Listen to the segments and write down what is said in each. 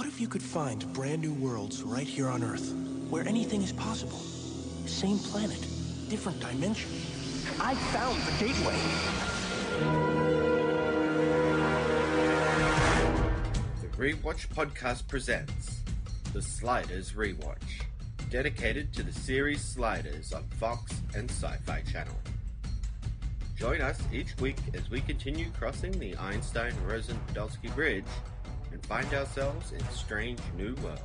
What if you could find brand new worlds right here on Earth, where anything is possible? Same planet, different dimension. I found the gateway. The Rewatch podcast presents The Sliders Rewatch, dedicated to the series Sliders on Fox and Sci-Fi Channel. Join us each week as we continue crossing the Einstein-Rosen-Podolsky Bridge and find ourselves in strange new worlds.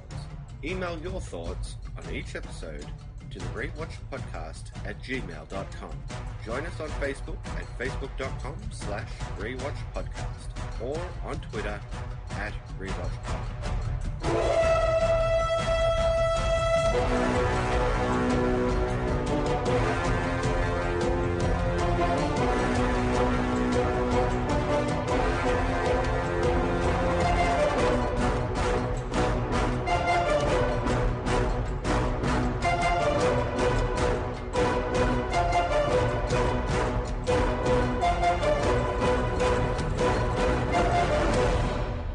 Email your thoughts on each episode to the rewatchpodcast@gmail.com. Join us on Facebook at facebook.com/rewatchpodcast or on Twitter @rewatchpod.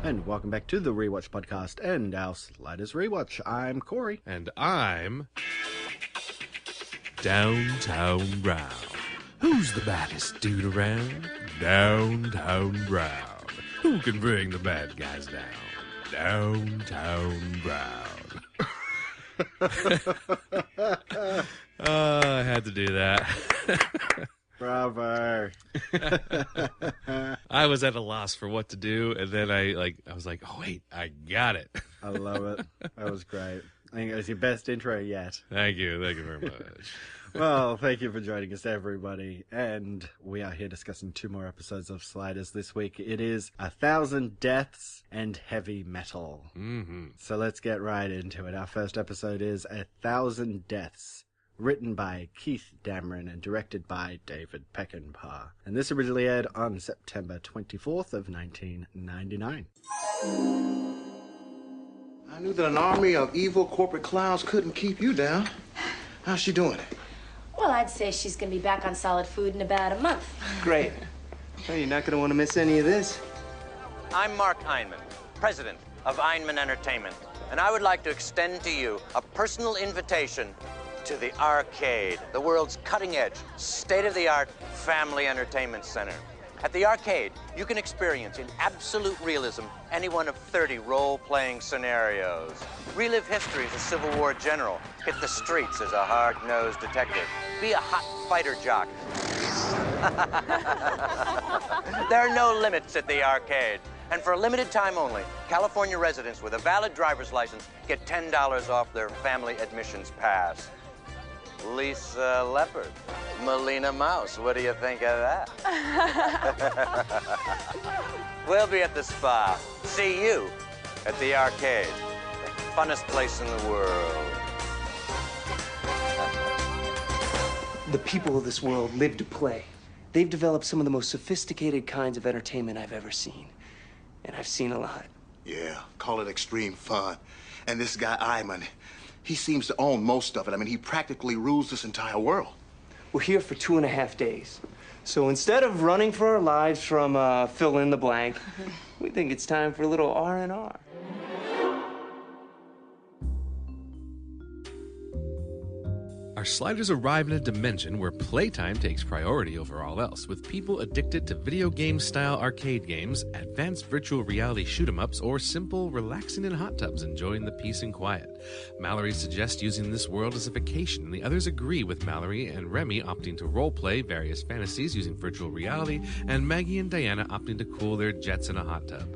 And welcome back to the Rewatch podcast and our Sliders Rewatch. I'm Cory. And I'm Downtown Brown. Who's the baddest dude around? Downtown Brown. Who can bring the bad guys down? Downtown Brown. I had to do that. Bravo. I was at a loss for what to do, and then I was like, oh wait, I got it. I love it. That was great. I think it was your best intro yet. Thank you very much. Well, thank you for joining us, everybody. And we are here discussing 2 more episodes of Sliders this week. It is 1,000 Deaths and Heavy Metal. Mm-hmm. So let's get right into it. Our first episode is 1,000 Deaths, written by Keith Dameron and directed by David Peckinpah. And this originally aired on September 24th of 1999. I knew that an army of evil corporate clowns couldn't keep you down. How's she doing? Well, I'd say she's gonna be back on solid food in about a month. Great. Well, you're not gonna want to miss any of this. I'm Mark Einman, president of Einman Entertainment, and I would like to extend to you a personal invitation to the Arcade, the world's cutting-edge, state-of-the-art family entertainment center. At the Arcade, you can experience in absolute realism any one of 30 role-playing scenarios. Relive history as a Civil War general. Hit the streets as a hard-nosed detective. Be a hot fighter jock. There are no limits at the Arcade. And for a limited time only, California residents with a valid driver's license get $10 off their family admissions pass. Lisa Leopard, Melina Mouse, what do you think of that? We'll be at the spa. See you at the Arcade, the funnest place in the world. The people of this world live to play. They've developed some of the most sophisticated kinds of entertainment I've ever seen. And I've seen a lot. Yeah, call it extreme fun. And this guy, Iman, he seems to own most of it. I mean, he practically rules this entire world. We're here for 2.5 days. So instead of running for our lives from fill in the blank, we think it's time for a little R&R. Our sliders arrive in a dimension where playtime takes priority over all else, with people addicted to video game-style arcade games, advanced virtual reality shoot-'em-ups, or simple relaxing in hot tubs enjoying the peace and quiet. Mallory suggests using this world as a vacation, and the others agree, with Mallory and Remy opting to roleplay various fantasies using virtual reality, and Maggie and Diana opting to cool their jets in a hot tub.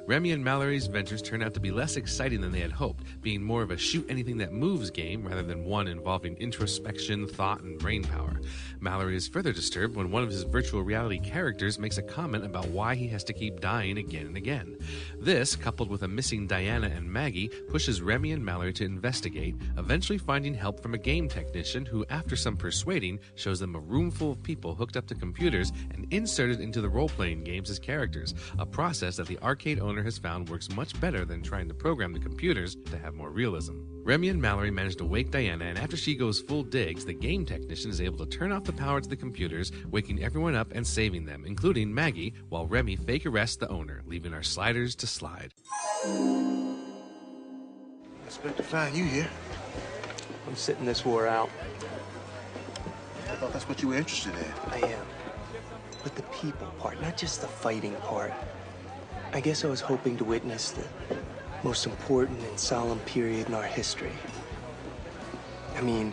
Remy and Mallory's ventures turn out to be less exciting than they had hoped, being more of a shoot-anything-that-moves game rather than one involving introspection, thought, and brain power. Mallory is further disturbed when one of his virtual reality characters makes a comment about why he has to keep dying again and again. This, coupled with a missing Diana and Maggie, pushes Remy and Mallory to investigate, eventually finding help from a game technician who, after some persuading, shows them a room full of people hooked up to computers and inserted into the role-playing games as characters, a process that the arcade owner has found works much better than trying to program the computers to have more realism. Remy and Mallory manage to wake Diana, and after she goes full digs, the game technician is able to turn off the power to the computers, waking everyone up and saving them, including Maggie, while Remy fake arrests the owner, leaving our sliders to slide. Expect to find you here. I'm sitting this war out. I thought that's what you were interested in. I am. But the people part, not just the fighting part. I guess I was hoping to witness the most important and solemn period in our history. I mean,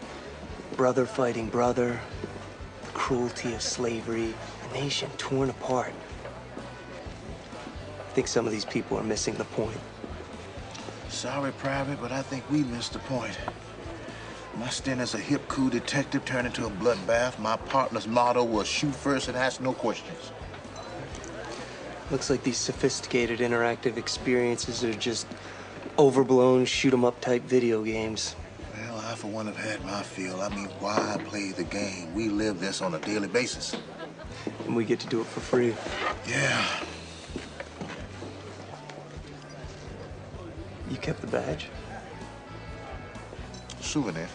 brother fighting brother, the cruelty of slavery, a nation torn apart. I think some of these people are missing the point. Sorry, Private, but I think we missed the point. My stint as a hip coup detective turned into a bloodbath. My partner's motto was shoot first and ask no questions. Looks like these sophisticated interactive experiences are just overblown shoot-'em-up type video games. Well, I for one have had my fill. I mean, why play the game? We live this on a daily basis. And we get to do it for free. Yeah. You kept the badge? Souvenir.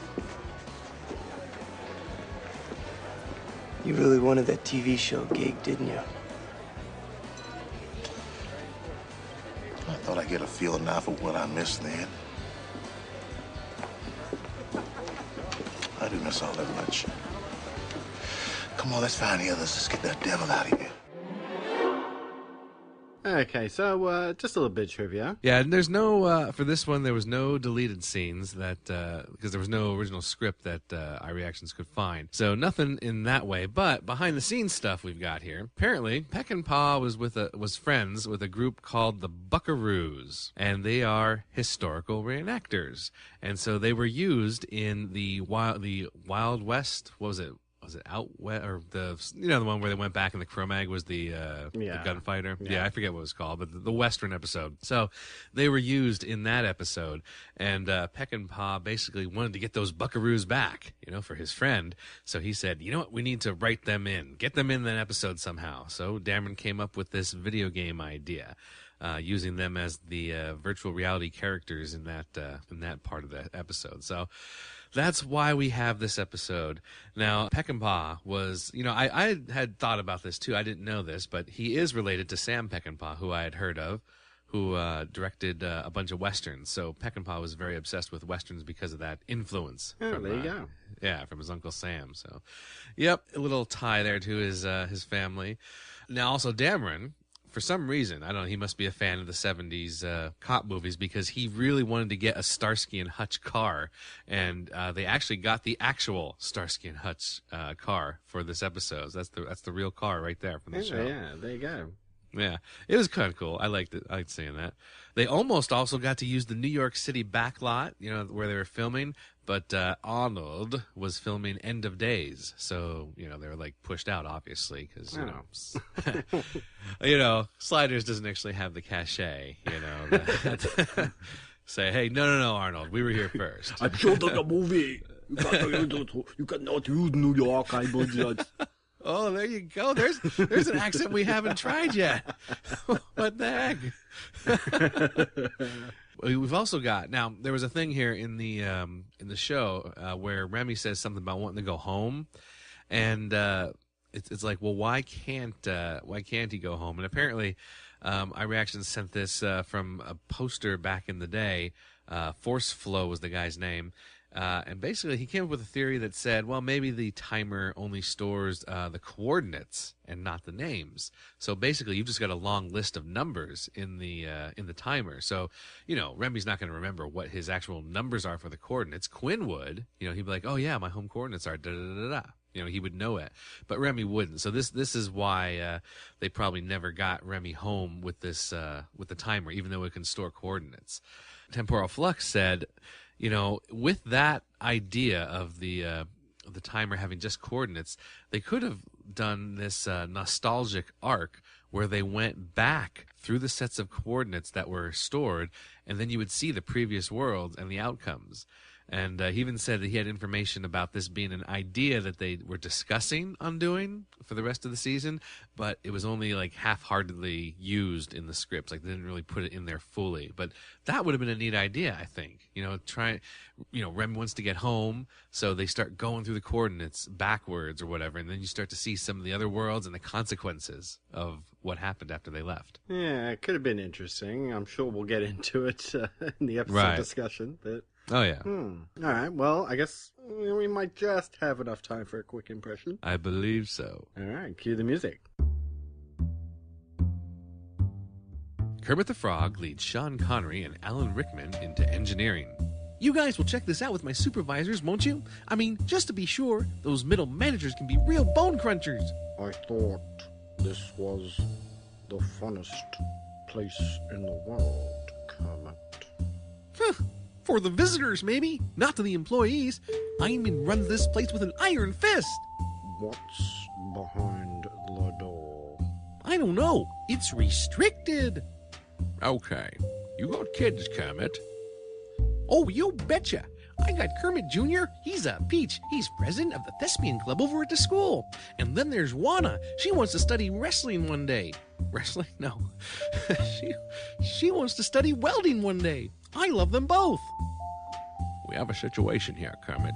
You really wanted that TV show gig, didn't you? I thought I'd get a feel now for what I missed then. I do miss all that much. Come on, let's find the others. Let's get that devil out of here. Okay, so just a little bit of trivia. Yeah, and there's no for this one. There was no deleted scenes that because there was no original script that iReactions could find. So nothing in that way. But behind the scenes stuff we've got here. Apparently, Peckinpah was friends with a group called the Buckaroos, and they are historical reenactors. And so they were used in the Wild West. What was it? Was it Out West, or the one where they went back and the Cro-Mag was the gunfighter? Yeah, I forget what it was called, but the Western episode. So they were used in that episode, and Peckinpah basically wanted to get those Buckaroos back, for his friend. So he said, you know what, we need to write them in, get them in that episode somehow. So Dameron came up with this video game idea, using them as the virtual reality characters in that part of the episode. So that's why we have this episode. Now, Peckinpah was, I had thought about this too. I didn't know this, but he is related to Sam Peckinpah, who I had heard of, who directed a bunch of Westerns. So Peckinpah was very obsessed with Westerns because of that influence. Oh, there you go. Yeah, from his Uncle Sam. So, yep, a little tie there to his family. Now, also Dameron, for some reason, I don't know, he must be a fan of the 70s cop movies, because he really wanted to get a Starsky and Hutch car, and they actually got the actual Starsky and Hutch car for this episode. So that's the real car right there from the show. Yeah, there you go. Yeah, it was kind of cool. I liked it. I liked seeing that. They almost also got to use the New York City backlot, where they were filming, but Arnold was filming End of Days, so they were pushed out, obviously, because Sliders doesn't actually have the cachet, that say, hey, no, Arnold, we were here first. I'm shooting a movie. You cannot use New York, I believe. Oh, there you go. There's an accent we haven't tried yet. What the heck? We've also got, now there was a thing here in the show where Remy says something about wanting to go home, and it's like, well, why can't he go home? And apparently, iReactions sent this from a poster back in the day. Force Flow was the guy's name. And basically, he came up with a theory that said, well, maybe the timer only stores the coordinates and not the names. So basically, you've just got a long list of numbers in the timer. So, Remy's not going to remember what his actual numbers are for the coordinates. Quinn would, he'd be like, oh yeah, my home coordinates are da da da da. He would know it, but Remy wouldn't. So this is why they probably never got Remy home with this with the timer, even though it can store coordinates. Temporal Flux said, with that idea of the timer having just coordinates, they could have done this nostalgic arc where they went back through the sets of coordinates that were stored, and then you would see the previous worlds and the outcomes. And he even said that he had information about this being an idea that they were discussing on doing for the rest of the season, but it was only like half-heartedly used in the scripts. Like they didn't really put it in there fully. But that would have been a neat idea, I think. Rem wants to get home, so they start going through the coordinates backwards or whatever, and then you start to see some of the other worlds and the consequences of what happened after they left. Yeah, it could have been interesting. I'm sure we'll get into it in the episode discussion, but... Oh, yeah. All right, well, I guess we might just have enough time for a quick impression. I believe so. All right, cue the music. Kermit the Frog leads Sean Connery and Alan Rickman into engineering. You guys will check this out with my supervisors, won't you? I mean, just to be sure, those middle managers can be real bone crunchers. I thought this was the funnest place in the world, Kermit. For the visitors, maybe. Not to the employees. Einman runs this place with an iron fist. What's behind the door? I don't know. It's restricted. Okay. You got kids, Kermit? Oh, you betcha. I got Kermit Jr. He's a peach. He's president of the thespian club over at the school. And then there's Juana. She wants to study wrestling one day. Wrestling? No. She wants to study welding one day. I love them both. We have a situation here, Kermit.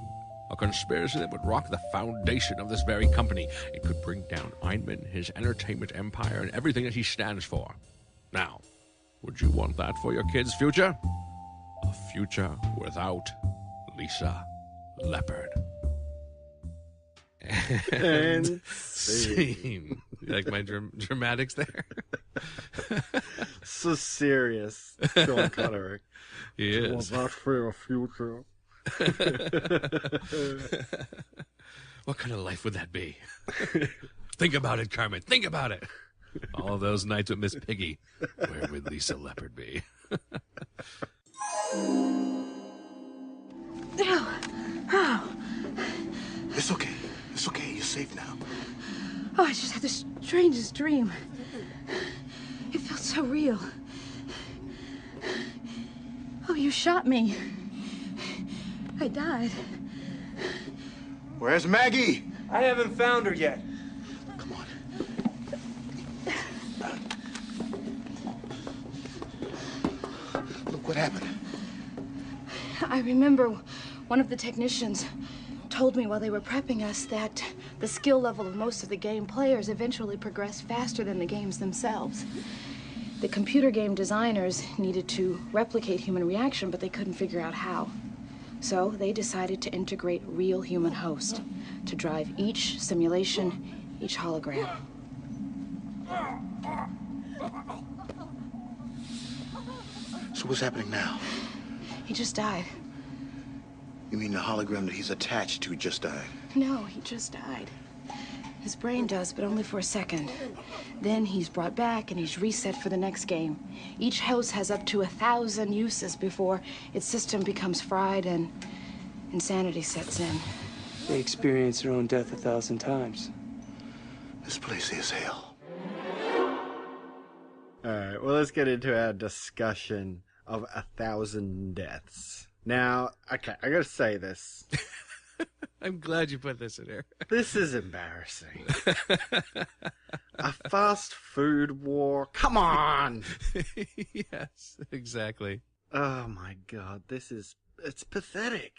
A conspiracy that would rock the foundation of this very company. It could bring down Einman, his entertainment empire, and everything that he stands for. Now, would you want that for your kids' future? A future without Lisa Leopard. And scene. You like my dramatics there? So serious, Sean Connery. He is. Was that for your future? What kind of life would that be? Think about it, Kermit. Think about it. All those nights with Miss Piggy. Where would Lisa Leopard be? It's okay. It's okay. You're safe now. Oh, I just had the strangest dream. It felt so real. Oh, you shot me. I died. Where's Maggie? I haven't found her yet. Come on. Look what happened. I remember one of the technicians told me while they were prepping us that the skill level of most of the game players eventually progressed faster than the games themselves. The computer game designers needed to replicate human reaction, but they couldn't figure out how. So they decided to integrate real human hosts to drive each simulation, each hologram. So what's happening now? He just died. You mean the hologram that he's attached to just died? No, he just died. His brain does, but only for a second. Then he's brought back and he's reset for the next game. Each host has up to 1,000 uses before its system becomes fried and insanity sets in. They experience their own death 1,000 times. This place is hell. All right, well, let's get into our discussion of 1,000 Deaths. Now, okay, I gotta say this. I'm glad you put this in here. This is embarrassing. A fast food war? Come on! Yes, exactly. Oh my god, it's pathetic.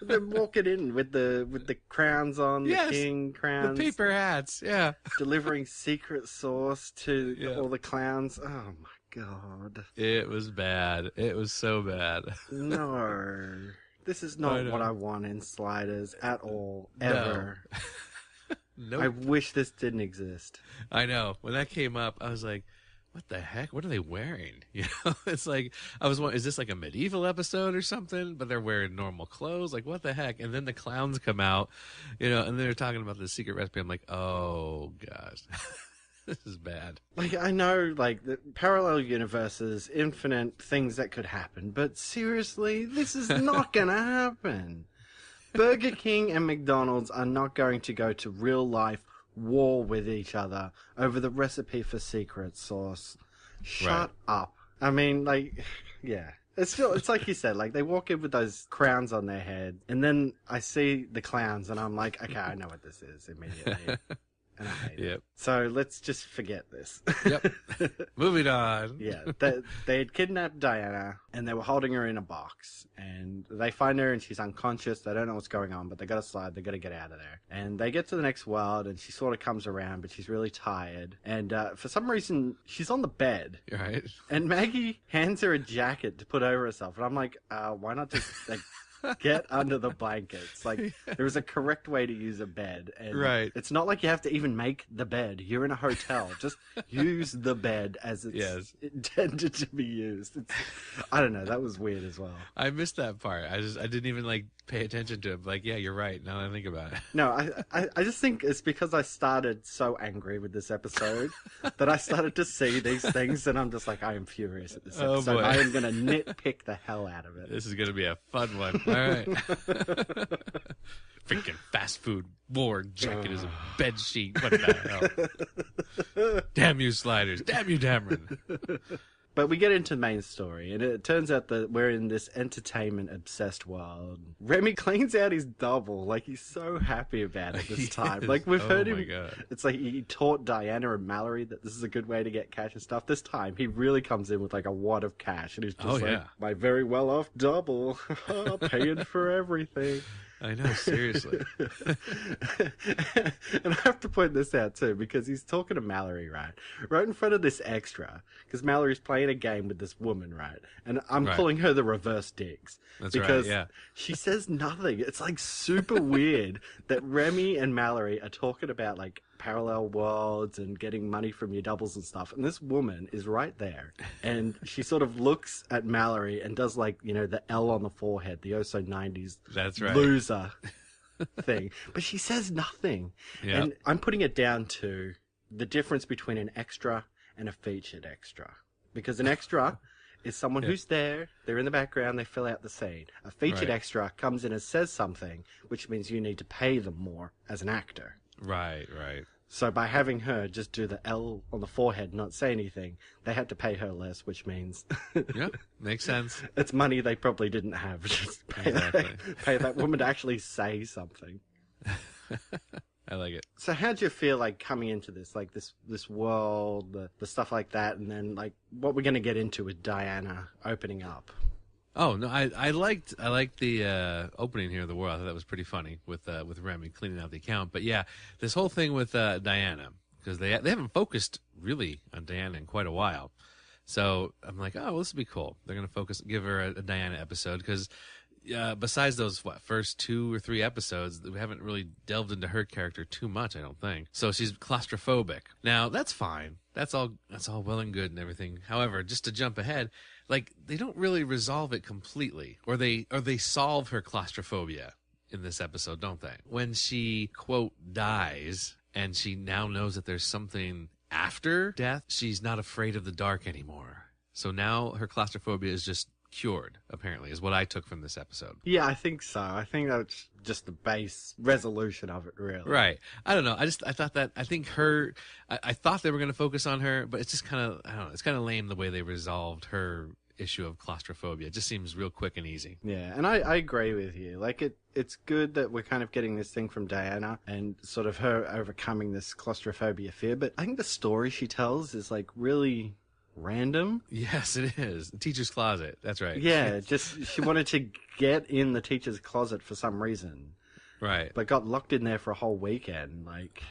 They're walking in with the crowns on, yes, the king crowns. The paper hats, yeah. Delivering secret sauce to all the clowns. Oh my god. It was bad. It was so bad. No. This is not what I want in Sliders at all, ever. No. Nope. I wish this didn't exist. I know. When that came up, I was like, what the heck? What are they wearing? You know, it's like, I was wondering, is this like a medieval episode or something? But they're wearing normal clothes. Like, what the heck? And then the clowns come out, you know, and they're talking about the secret recipe. I'm like, oh, gosh. This is bad. Like, I know, like, the parallel universes, infinite things that could happen, but seriously, this is not gonna happen. Burger King and McDonald's are not going to go to real-life war with each other over the recipe for secret sauce. Shut up. I mean, like, yeah. It's like you said, like they walk in with those crowns on their head, and then I see the clowns, and I'm like, okay, I know what this is immediately. And I hate it. So let's just forget this. Yep. Moving on. Yeah. They had kidnapped Diana and they were holding her in a box. And they find her and she's unconscious. They don't know what's going on, but they got to slide. They got to get out of there. And they get to the next world and she sort of comes around, but she's really tired. And for some reason, she's on the bed. Right. And Maggie hands her a jacket to put over herself. And I'm like, why not just like get under the blankets? Like, there is a correct way to use a bed. And right. It's not like you have to even make the bed. You're in a hotel. Just use the bed as it's intended to be used. I don't know. That was weird as well. I missed that part. I didn't even like pay attention to it. Like, yeah, you're right. Now that I think about it. No, I just think it's because I started so angry with this episode that I started to see these things, and I'm just like, I am furious at this episode. Boy. I am going to nitpick the hell out of it. This is going to be a fun one. All right. Freaking fast food war jacket is a bed sheet. What the hell? Damn you, Sliders. Damn you, Dameron. But we get into the main story, and it turns out that we're in this entertainment-obsessed world. Remy cleans out his double. Like, he's so happy about it this time. Like, we've heard him. God. It's like he taught Diana and Mallory that this is a good way to get cash and stuff. This time, he really comes in with, like, a wad of cash, and he's just my very well-off double. Paying for everything. I know, seriously. And I have to point this out too, because he's talking to Mallory, right in front of this extra, because Mallory's playing a game with this woman, right? And I'm calling her the reverse Diggs. That's because right, yeah. She says nothing. It's like super weird that Remy and Mallory are talking about like parallel worlds and getting money from your doubles and stuff, and this woman is right there, and she sort of looks at Mallory and does like, you know, the L on the forehead, the so 90s That's right. loser thing, but she says nothing. Yep. And I'm putting it down to the difference between an extra and a featured extra, because an extra is someone who's there, they're in the background, they fill out the scene. A featured extra comes in and says something, which means you need to pay them more as an actor. Right. So by having her just do the L on the forehead, not say anything, they had to pay her less, which means Yeah, makes sense. it's money they probably didn't have. Just pay that woman to actually say something. I like it. So how'd you feel like coming into this, like this world, the stuff like that, and then like what we're going to get into with Diana opening up? Oh no, I liked the opening here of the world. I thought that was pretty funny with Remy cleaning out the account. But yeah, this whole thing with Diana, because they haven't focused really on Diana in quite a while. So I'm like, oh, well, this would be cool. They're gonna give her a Diana episode, because besides those first 2 or 3 episodes, we haven't really delved into her character too much, I don't think. So she's claustrophobic. Now that's fine. That's all well and good and everything. However, just to jump ahead, like they don't really resolve it completely, or they solve her claustrophobia in this episode, don't they? When she quote dies and she now knows that there's something after death, she's not afraid of the dark anymore. So now her claustrophobia is just cured, apparently, is what I took from this episode. Yeah, I think so. I think that's just the base resolution of it, really. Right. I don't know. I thought they were going to focus on her, but it's just kind of, I don't know, it's kind of lame the way they resolved her issue of claustrophobia. It just seems real quick and easy. Yeah, and I agree with you. Like, it's good that we're kind of getting this thing from Diana and sort of her overcoming this claustrophobia fear, but I think the story she tells is, like, really random. Yes, it is. The teacher's closet. That's right. Yeah, just she wanted to get in the teacher's closet for some reason. Right. But got locked in there for a whole weekend. Like,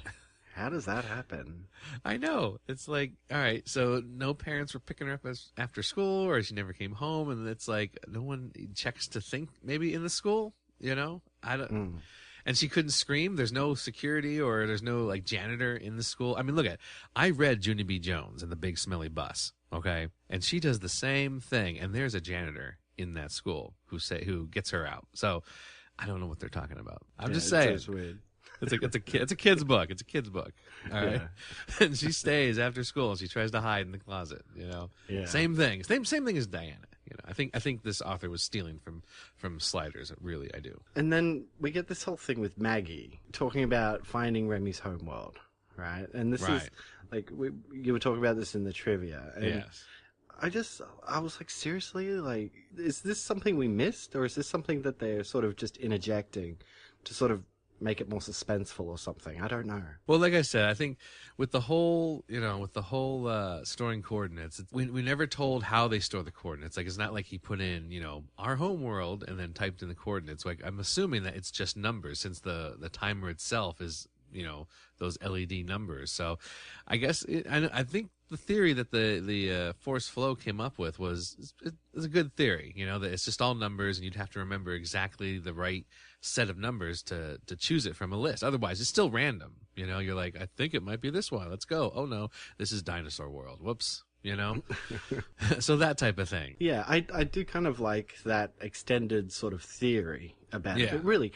how does that happen? I know. It's like, all right, so no parents were picking her up after school, or she never came home, and it's like no one checks to think maybe in the school, you know? I don't... And she couldn't scream. There's no security, or there's no like janitor in the school. I mean, I read Junie B. Jones and the Big Smelly Bus, okay? And she does the same thing, and there's a janitor in that school who gets her out. So I don't know what they're talking about. I'm just saying. It's weird. It's a kid's book. It's a kid's book. All right. Yeah. And she stays after school. She tries to hide in the closet, you know. Yeah. Same thing. Same thing as Diana. You know, I think this author was stealing from Sliders. Really, I do. And then we get this whole thing with Maggie talking about finding Remy's homeworld, right? And this is like you were talking about this in the trivia. And yes. I was like, seriously? Like, is this something we missed? Or is this something that they're sort of just interjecting to sort of make it more suspenseful or something? I don't know. Well, like I said, I think with the whole, storing coordinates, we never told how they store the coordinates. Like, it's not like he put in, our home world and then typed in the coordinates. Like, I'm assuming that it's just numbers since the timer itself is, those LED numbers. So I guess I think the theory that the Force Flow came up with was a good theory, that it's just all numbers and you'd have to remember exactly the right set of numbers to choose it from a list. Otherwise, it's still random. You're like, I think it might be this one. Let's go. Oh, no, this is Dinosaur World. Whoops. So that type of thing. Yeah, I do kind of like that extended sort of theory about it. But really,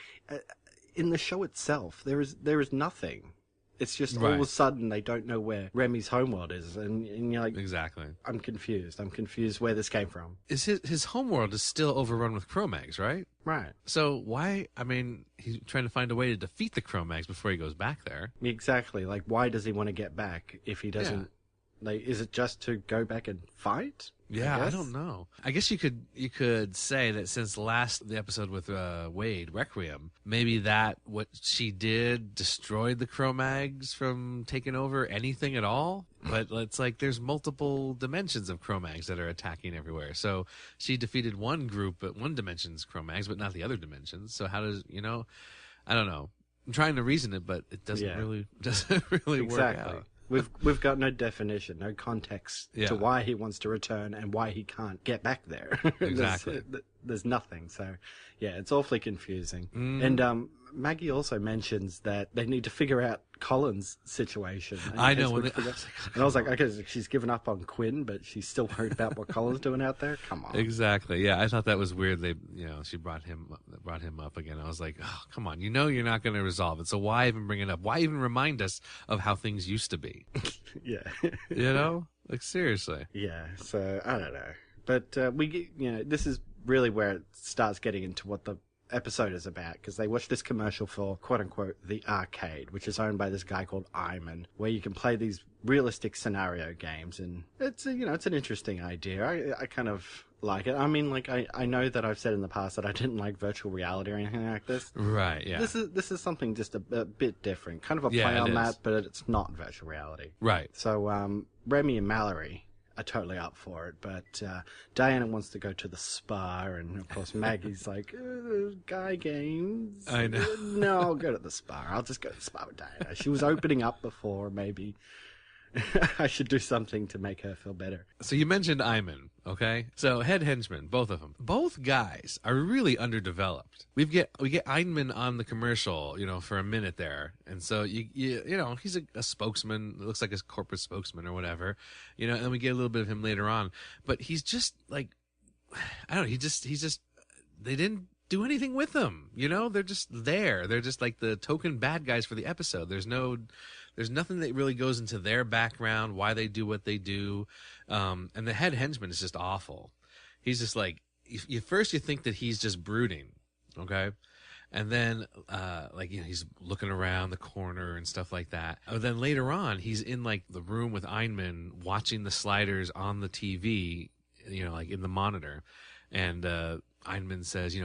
in the show itself, there is nothing. It's just all of a sudden they don't know where Remy's homeworld is, and you're like, exactly. I'm confused. I'm confused where this came from. Is his homeworld is still overrun with Cro-Mags, right? Right. So why? I mean, he's trying to find a way to defeat the Cro-Mags before he goes back there. Exactly. Like, why does he want to get back if he doesn't? Yeah. Like, is it just to go back and fight? Yeah, I don't know. I guess you could say that since the episode with Wade, Requiem, maybe that what she did destroyed the Cro-Mags from taking over anything at all. But it's like there's multiple dimensions of Cro-Mags that are attacking everywhere. So she defeated one group, but one dimension's Cro-Mags, but not the other dimensions. So how does I don't know. I'm trying to reason it, but it doesn't really work out. We've got no definition, no context to why he wants to return and why he can't get back there. Exactly. There's nothing. So, yeah, it's awfully confusing. And Maggie also mentions that they need to figure out Colin's situation. I know. And I was like, okay, she's given up on Quinn, but she's still worried about what Colin's doing out there? Come on. Exactly. Yeah, I thought that was weird. They, she brought him up again. I was like, oh, come on. You're not going to resolve it. So why even bring it up? Why even remind us of how things used to be? Yeah. Like, seriously. Yeah, so I don't know. But we get, this is really where it starts getting into what the episode is about, because they watch this commercial for quote-unquote the arcade, which is owned by this guy called Iman, where you can play these realistic scenario games, and it's it's an interesting idea. I kind of like it. I mean, like, I know that I've said in the past that I didn't like virtual reality or anything like this. Right, yeah. This is something just a bit different, kind of a play on that, but it's not virtual reality. Right. So Remy and Mallory are totally up for it, but Diana wants to go to the spa, and of course Maggie's like, guy games. I know. No, I'll go to the spa. I'll just go to the spa with Diana. She was opening up before, maybe. I should do something to make her feel better. So you mentioned Iman, okay? So head henchmen, both of them. Both guys are really underdeveloped. We get Iman on the commercial, for a minute there, and so he's a spokesman. It looks like a corporate spokesman or whatever, and we get a little bit of him later on. But he's just like, I don't know. He's just. They didn't do anything with him. They're just there. They're just like the token bad guys for the episode. There's nothing that really goes into their background, why they do what they do. And the head henchman is just awful. He's just like, first you think that he's just brooding, okay? And then, he's looking around the corner and stuff like that. And then later on, he's in, like, the room with Einman watching the sliders on the TV, like in the monitor. And Einman says,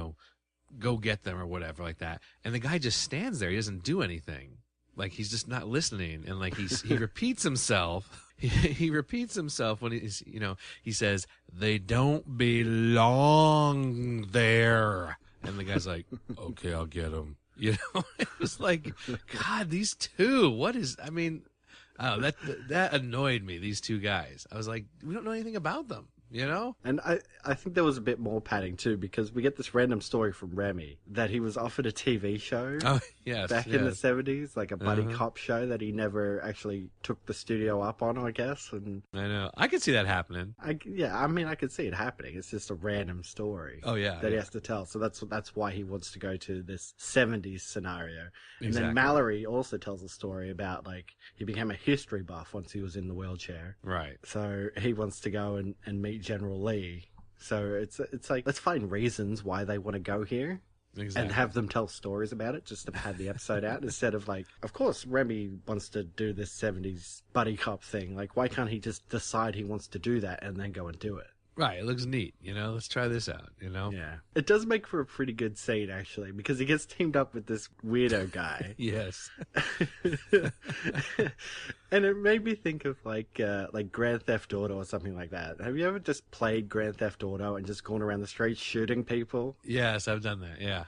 go get them or whatever like that. And the guy just stands there. He doesn't do anything. Like, he's just not listening, and like he repeats himself. He repeats himself when he's, he says, "They don't belong there," and the guy's like, "Okay, I'll get them." It was like, God, these two. What is? I mean, that annoyed me. These two guys. I was like, we don't know anything about them. And I think there was a bit more padding too, because we get this random story from Remy that he was offered a TV show back in the 70s, like a buddy cop show that he never actually took the studio up on, I guess. And I know. I could see that happening. I could see it happening. It's just a random story that he has to tell. So that's why he wants to go to this 70s scenario. And then Mallory also tells a story about, like, he became a history buff once he was in the wheelchair. Right. So he wants to go and meet General Lee. So it's like, let's find reasons why they want to go here. Exactly. and have them tell stories about it just to pad the episode out instead of like, of course, Remy wants to do this 70s buddy cop thing. Like, why can't he just decide he wants to do that and then go and do it? Right, it looks neat, let's try this out, Yeah. It does make for a pretty good scene, actually, because he gets teamed up with this weirdo guy. Yes. And it made me think of like Grand Theft Auto or something like that. Have you ever just played Grand Theft Auto and just gone around the streets shooting people? Yes, I've done that, yeah.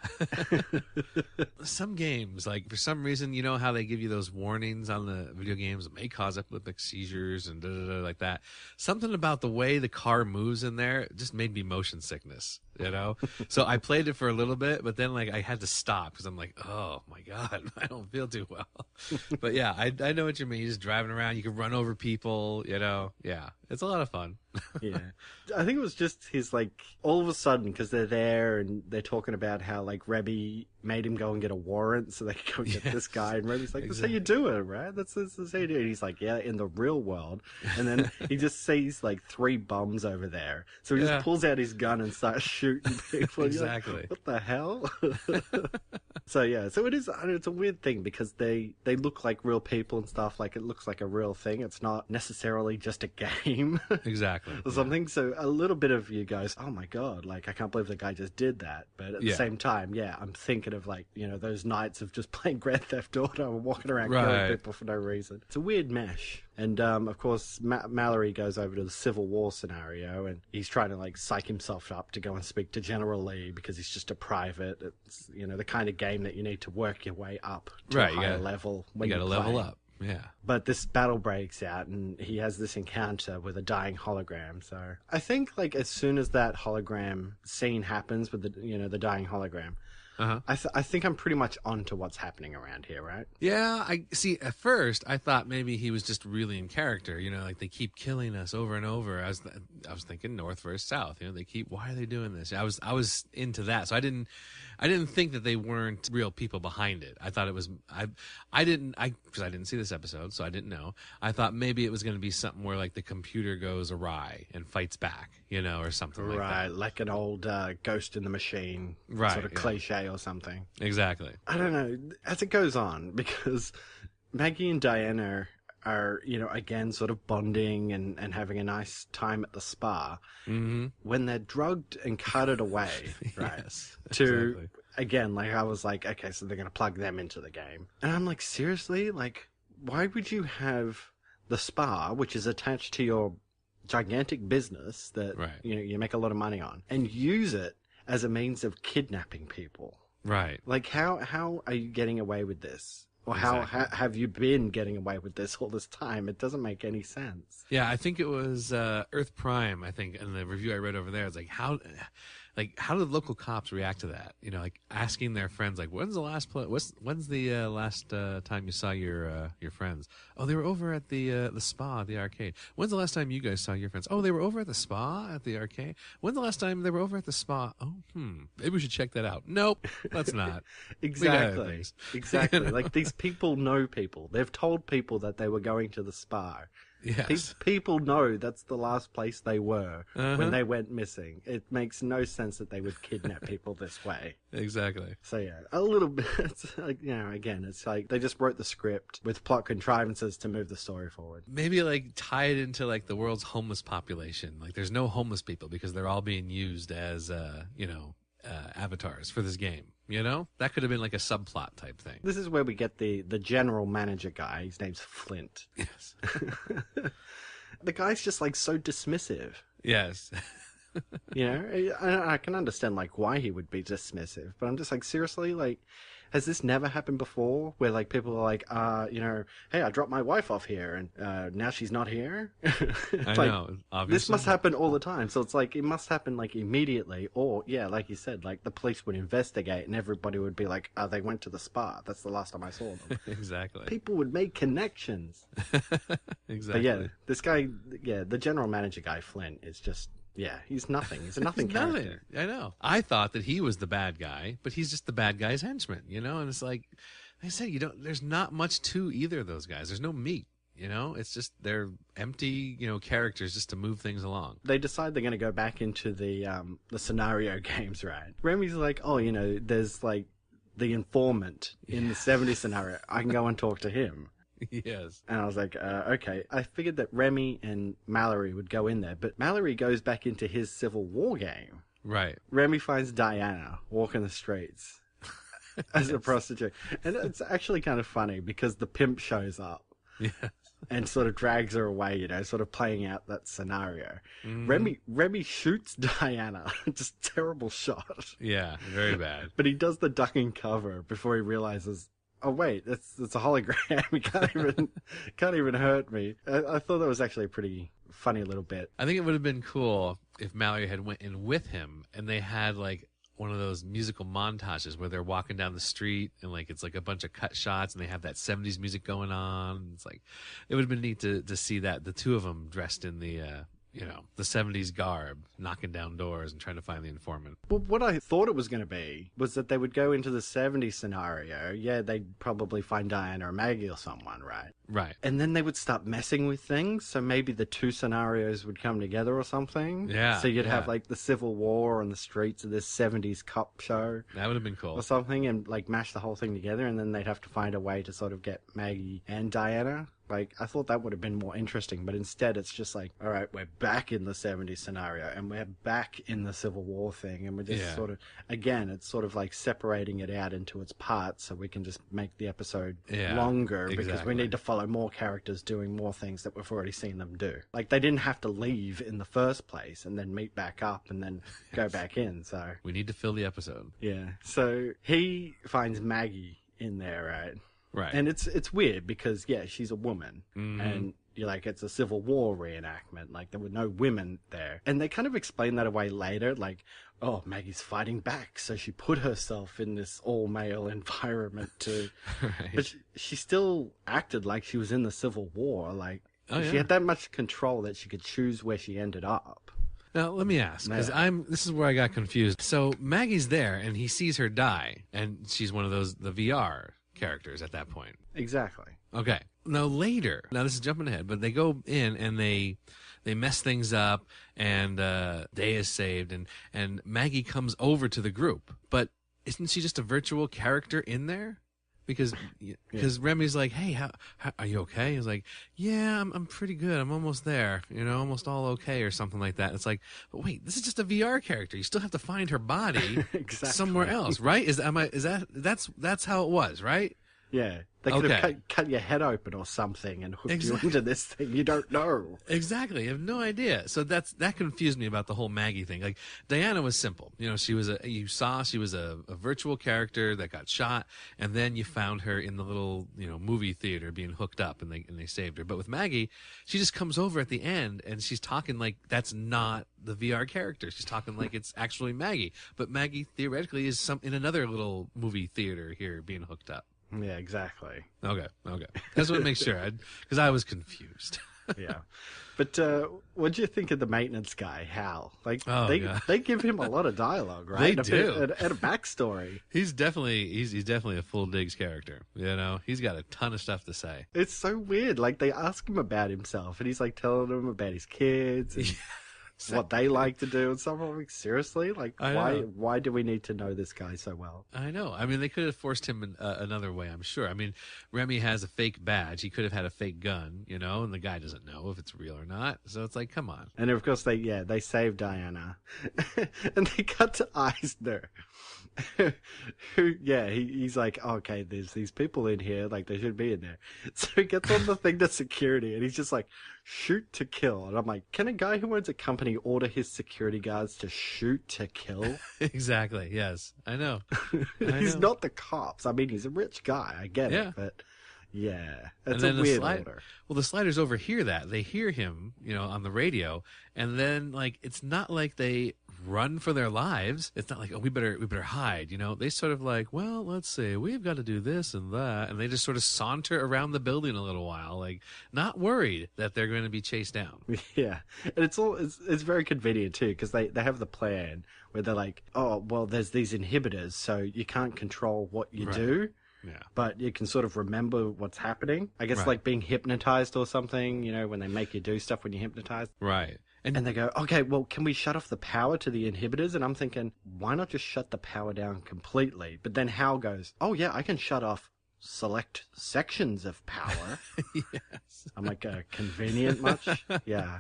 Some games, like, for some reason, you know how they give you those warnings on the video games, it may cause epileptic seizures and da-da-da, like that. Something about the way the car moves in there just made me motion sickness, So I played it for a little bit, but then, like, I had to stop because I'm like, oh, my God, I don't feel too well. But, yeah, I know what you mean. You just driving around, you can run over people, Yeah, it's a lot of fun. Yeah. I think it was just his, like, all of a sudden, because they're there and they're talking about how, like, Rebby made him go and get a warrant so they could go get this guy. And Rebby's like, that's how you do it, right? That's how you do it. And he's like, yeah, in the real world. And then he just sees, like, 3 bums over there. So he just pulls out his gun and starts shooting people. Exactly. Like, what the hell? So, yeah. So it's a weird thing because they look like real people and stuff. Like, it looks like a real thing. It's not necessarily just a game. Exactly. Or something. So a little bit of you goes, oh my God, like, I can't believe the guy just did that. But at the same time, I'm thinking of, like, those nights of just playing Grand Theft Auto and walking around killing people for no reason. It's a weird mesh. And, of course, Mallory goes over to the Civil War scenario and he's trying to, like, psych himself up to go and speak to General Lee because he's just a private. It's, the kind of game that you need to work your way up to a higher level. You gotta level up. Yeah. But this battle breaks out and he has this encounter with a dying hologram. So I think, like, as soon as that hologram scene happens with the dying hologram, I think I'm pretty much onto what's happening around here, right? Yeah, I see. At first, I thought maybe he was just really in character. Like, they keep killing us over and over. I was thinking North versus South. Why are they doing this? I was into that, so I didn't think that they weren't real people behind it. I thought it was. Because I didn't see this episode, so I didn't know. I thought maybe it was going to be something where, like, the computer goes awry and fights back, or something like that. Right, like an old Ghost in the Machine sort of cliche or something. Exactly. I don't know. As it goes on, because Maggie and Diana are, again, sort of bonding and having a nice time at the spa. Mm-hmm. When they're drugged and carted away, right? Yes, to, exactly. Again, like, I was like, okay, so they're going to plug them into the game. And I'm like, seriously? Like, why would you have the spa, which is attached to your gigantic business that, you make a lot of money on, and use it as a means of kidnapping people? Right. Like, how are you getting away with this? Or how have you been getting away with this all this time? It doesn't make any sense. Yeah, I think it was Earth Prime, I think, in the review I read over there. It's like, how did local cops react to that? Like, asking their friends, like, when's the last time you saw your friends? Oh, they were over at the spa, the arcade. When's the last time you guys saw your friends? Oh, they were over at the spa at the arcade. When's the last time they were over at the spa? Oh, maybe we should check that out. Nope, let's not. Exactly. Exactly. Like, these people know people. They've told people that they were going to the spa. Yes. People know that's the last place they were when they went missing. It makes no sense that they would kidnap people this way. Exactly. So, yeah, a little bit, it's like, again, it's like they just wrote the script with plot contrivances to move the story forward. Maybe, like, tie it into, like, the world's homeless population. Like, there's no homeless people because they're all being used as, avatars for this game. That could have been like a subplot type thing. This is where we get the general manager guy. His name's Flint. Yes. The guy's just, like, so dismissive. Yes. I can understand, like, why he would be dismissive, but I'm just like, seriously, like, has this never happened before where, like, people are like, hey, I dropped my wife off here and now she's not here? I know, obviously. This must happen all the time. So it's like, it must happen, like, immediately, or, like you said, like, the police would investigate and everybody would be like, they went to the spa. That's the last time I saw them. Exactly. People would make connections. Exactly. But yeah, this guy, the general manager guy, Flint, is just, he's nothing. He's a nothing character. Nothing. I know. I thought that he was the bad guy, but he's just the bad guy's henchman, And it's like I said, there's not much to either of those guys. There's no meat, You know, it's just they're empty, characters just to move things along. They decide they're going to go back into the scenario games, right? Remy's like, oh, there's like the informant in the 70s scenario. I can go and talk to him. Yes. And I was like, okay. I figured that Remy and Mallory would go in there, but Mallory goes back into his Civil War game. Right. Remy finds Diana walking the streets as a prostitute. And it's actually kind of funny because the pimp shows up. Yeah. And sort of drags her away, sort of playing out that scenario. Remy shoots Diana. Just terrible shot. Yeah, very bad. But he does the duck and cover before he realizes, oh wait, it's a hologram. He can't even hurt me. I thought that was actually a pretty funny little bit. I think it would have been cool if Mallory had went in with him and they had like one of those musical montages where they're walking down the street and like it's like a bunch of cut shots and they have that 70s music going on. It's like it would have been neat to see that the two of them dressed in the the 70s garb, knocking down doors and trying to find the informant. Well, what I thought it was going to be was that they would go into the 70s scenario. Yeah, they'd probably find Diana or Maggie or someone, right? Right. And then they would start messing with things. So maybe the two scenarios would come together or something. Yeah. So you'd have like the Civil War on the streets of this 70s cop show. That would have been cool. Or something, and like mash the whole thing together, and then they'd have to find a way to sort of get Maggie and Diana. Like, I thought that would have been more interesting, but instead it's just like, all right, we're back in the 70s scenario, and we're back in the Civil War thing, and we're just sort of, again, it's sort of like separating it out into its parts so we can just make the episode longer, because we need to follow more characters doing more things that we've already seen them do. Like, they didn't have to leave in the first place and then meet back up and then go back in, so. We need to fill the episode. Yeah, so he finds Maggie in there, right? Right. And it's weird because, she's a woman. Mm-hmm. And you're like, it's a Civil War reenactment. Like, there were no women there. And they kind of explain that away later. Like, oh, Maggie's fighting back. So she put herself in this all-male environment to... Right. But she still acted like she was in the Civil War. Like, she had that much control that she could choose where she ended up. Now, let me ask, because this is where I got confused. So Maggie's there, and he sees her die, and she's one of the VR characters at that point. Exactly. Okay. Now later, this is jumping ahead, but they go in and they mess things up, and Day is saved, and Maggie comes over to the group. But isn't she just a virtual character in there? Because Remy's like, hey, how are you okay? He's like, yeah, I'm pretty good. I'm almost there, almost all okay or something like that. It's like, but wait, this is just a VR character. You still have to find her body somewhere else, right? That's how it was, right? Yeah. They could have cut your head open or something and hooked you into this thing. You don't know. Exactly. You have no idea. So that confused me about the whole Maggie thing. Like, Diana was simple. She was a virtual character that got shot, and then you found her in the little, movie theater being hooked up, and they saved her. But with Maggie, she just comes over at the end, and she's talking like that's not the VR character. She's talking like it's actually Maggie. But Maggie theoretically is in another little movie theater here being hooked up. Yeah, exactly. Okay. That's what makes sure, because I was confused. Yeah. But what do you think of the maintenance guy, Hal? Like, they give him a lot of dialogue, right? They do. And a backstory. He's definitely a full digs character. He's got a ton of stuff to say. It's so weird. Like, they ask him about himself, and he's like telling them about his kids and what they like to do and stuff. I'm like, seriously? Like, why do we need to know this guy so well? I know. I mean, they could have forced him in another way, I'm sure. I mean, Remy has a fake badge. He could have had a fake gun, and the guy doesn't know if it's real or not. So it's like, come on. And of course, they save Diana. And they cut to Eisner. He's like, okay, there's these people in here, like they should be in there. So he gets on the thing to security, and he's just like, shoot to kill. And I'm like, can a guy who owns a company order his security guards to shoot to kill? Exactly. Yes, I know. He's not the cops. I mean, he's a rich guy. I get it, but. Yeah, it's a weird order. Well, the sliders overhear that. They hear him, on the radio, and then it's not like they run for their lives. It's not like, oh, we better hide. They sort of like, well, let's see, we've got to do this and that, and they just sort of saunter around the building a little while, like not worried that they're going to be chased down. Yeah, and it's very convenient too, because they have the plan where they're like, oh, well, there's these inhibitors, so you can't control what you do. but you can sort of remember what's happening. I guess Right. like being hypnotized or something, when they make you do stuff when you're hypnotized. Right. And they go, okay, well, can we shut off the power to the inhibitors? And I'm thinking, why not just shut the power down completely? But then Hal goes, oh, yeah, I can shut off select sections of power. Yes. I'm like, convenient much? Yeah.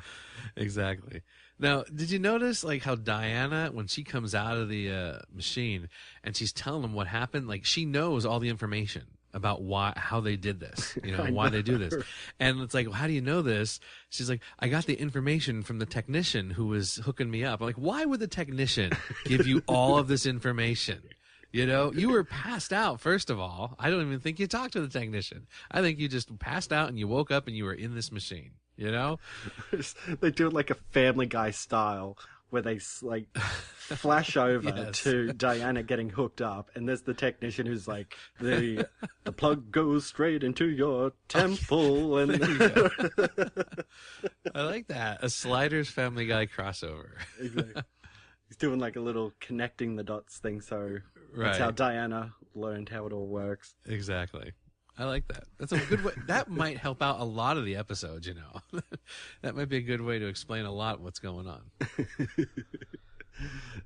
Exactly. Now, did you notice like how Diana, when she comes out of the machine and she's telling them what happened, like she knows all the information about how they did this, why they do this. And it's like, well, how do you know this? She's like, I got the information from the technician who was hooking me up. I'm like, why would the technician give you all of this information? You were passed out, first of all. I don't even think you talked to the technician. I think you just passed out and you woke up and you were in this machine, They do it like a Family Guy style, where they like flash over Yes. to Diana getting hooked up, and there's the technician who's like, the plug goes straight into your temple, and I like that. A Sliders Family Guy crossover. Exactly. He's doing like a little connecting the dots thing, so that's Right. how Diana learned how it all works. Exactly. I like that. That's a good way. That might help out a lot of the episodes, That might be a good way to explain a lot what's going on.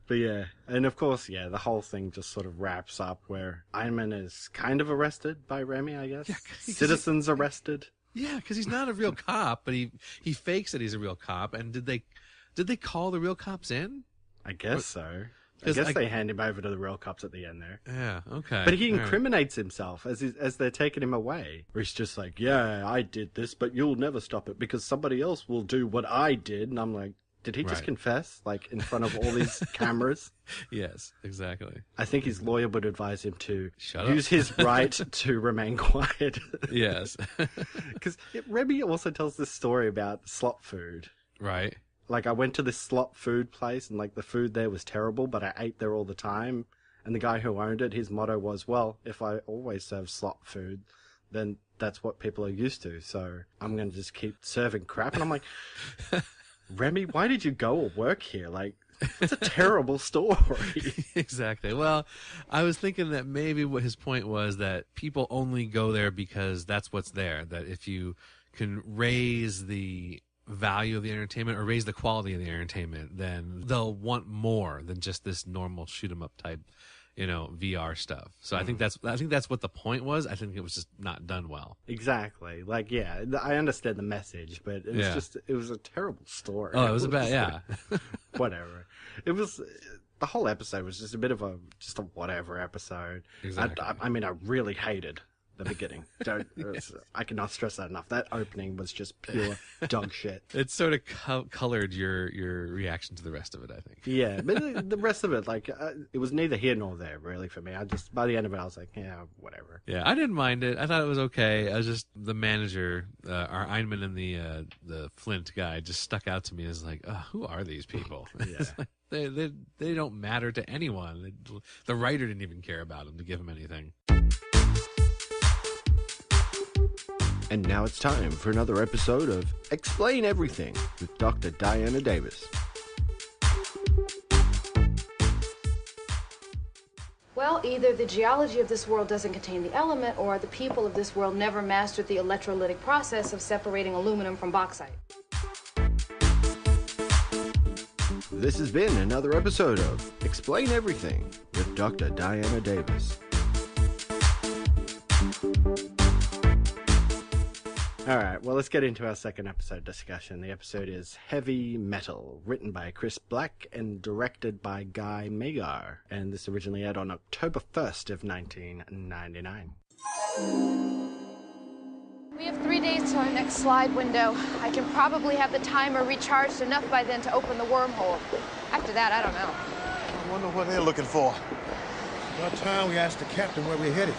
But yeah, and of course, yeah, the whole thing just sort of wraps up where Ironman is kind of arrested by Remy, I guess. Yeah, 'cause Citizens arrested. Yeah, because he's not a real cop, but he fakes that he's a real cop. And did they call the real cops in? I guess so. I 'Cause guess they hand him over to the real cops at the end there. Yeah, okay. But he All right. incriminates himself as they're taking him away. Where he's just like, yeah, I did this, but you'll never stop it because somebody else will do what I did. And I'm like, did he just Right. confess, like, in front of all these cameras? Yes, exactly. I think his lawyer would advise him to Shut use up. his right to remain quiet. Yes. Because Remy also tells this story about slop food. Right. Like, I went to this slop food place, and, like, the food there was terrible, but I ate there all the time. And the guy who owned it, his motto was, well, if I always serve slop food, then that's what people are used to. So I'm going to just keep serving crap. And I'm like, Remy, why did you go or work here? Like, it's a terrible story. Exactly. Well, I was thinking that maybe what his point was that people only go there because that's what's there. That if you can raise the value of the entertainment or raise the quality of the entertainment, then they'll want more than just this normal shoot 'em up type, VR stuff. So I think that's what the point was. I think it was just not done well. Exactly. Like, yeah, I understand the message, but it was it was a terrible story. Oh, it was about, yeah. Whatever. It was, the whole episode was just a bit of a whatever episode. Exactly. I mean, I really hated the beginning. I cannot stress that enough. That opening was just pure dog shit. It sort of colored your reaction to the rest of it, I think. Yeah, but the rest of it, like, it was neither here nor there, really, for me. By the end of it, I was like, yeah, whatever. Yeah, I didn't mind it. I thought it was okay. I was just, the manager, our Einman and the Flint guy just stuck out to me as like, who are these people? Yeah. Like, they don't matter to anyone. The writer didn't even care about them to give him anything. And now it's time for another episode of Explain Everything with Dr. Diana Davis. Well, either the geology of this world doesn't contain the element, or the people of this world never mastered the electrolytic process of separating aluminum from bauxite. This has been another episode of Explain Everything with Dr. Diana Davis. All right, well, let's get into our second episode discussion. The episode is Heavy Metal, written by Chris Black and directed by Guy Magar. And this originally aired on October 1st of 1999. We have 3 days till our next slide window. I can probably have the timer recharged enough by then to open the wormhole. After that, I don't know. I wonder what they're looking for. About time we asked the captain where we're headed.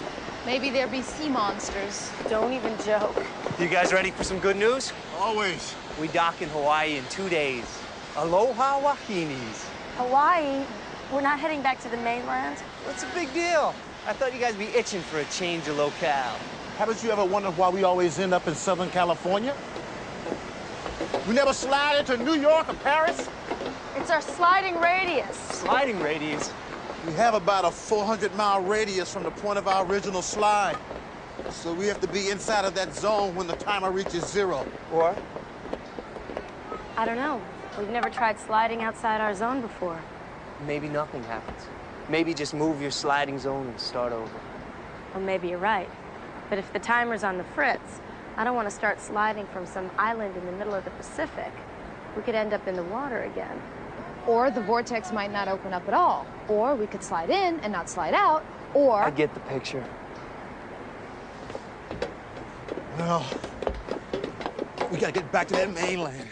Maybe there be sea monsters. Don't even joke. You guys ready for some good news? Always. We dock in Hawaii in 2 days. Aloha wahinis. Hawaii? We're not heading back to the mainland? What's a big deal? I thought you guys would be itching for a change of locale. Haven't you ever wondered why we always end up in Southern California? We never slide into New York or Paris? It's our sliding radius. Sliding radius. We have about a 400-mile radius from the point of our original slide. So we have to be inside of that zone when the timer reaches 0. Or? I don't know. We've never tried sliding outside our zone before. Maybe nothing happens. Maybe just move your sliding zone and start over. Well, maybe you're right. But if the timer's on the fritz, I don't want to start sliding from some island in the middle of the Pacific. We could end up in the water again. Or the vortex might not open up at all. Or we could slide in and not slide out. Or... I get the picture. Well, we gotta get back to that mainland.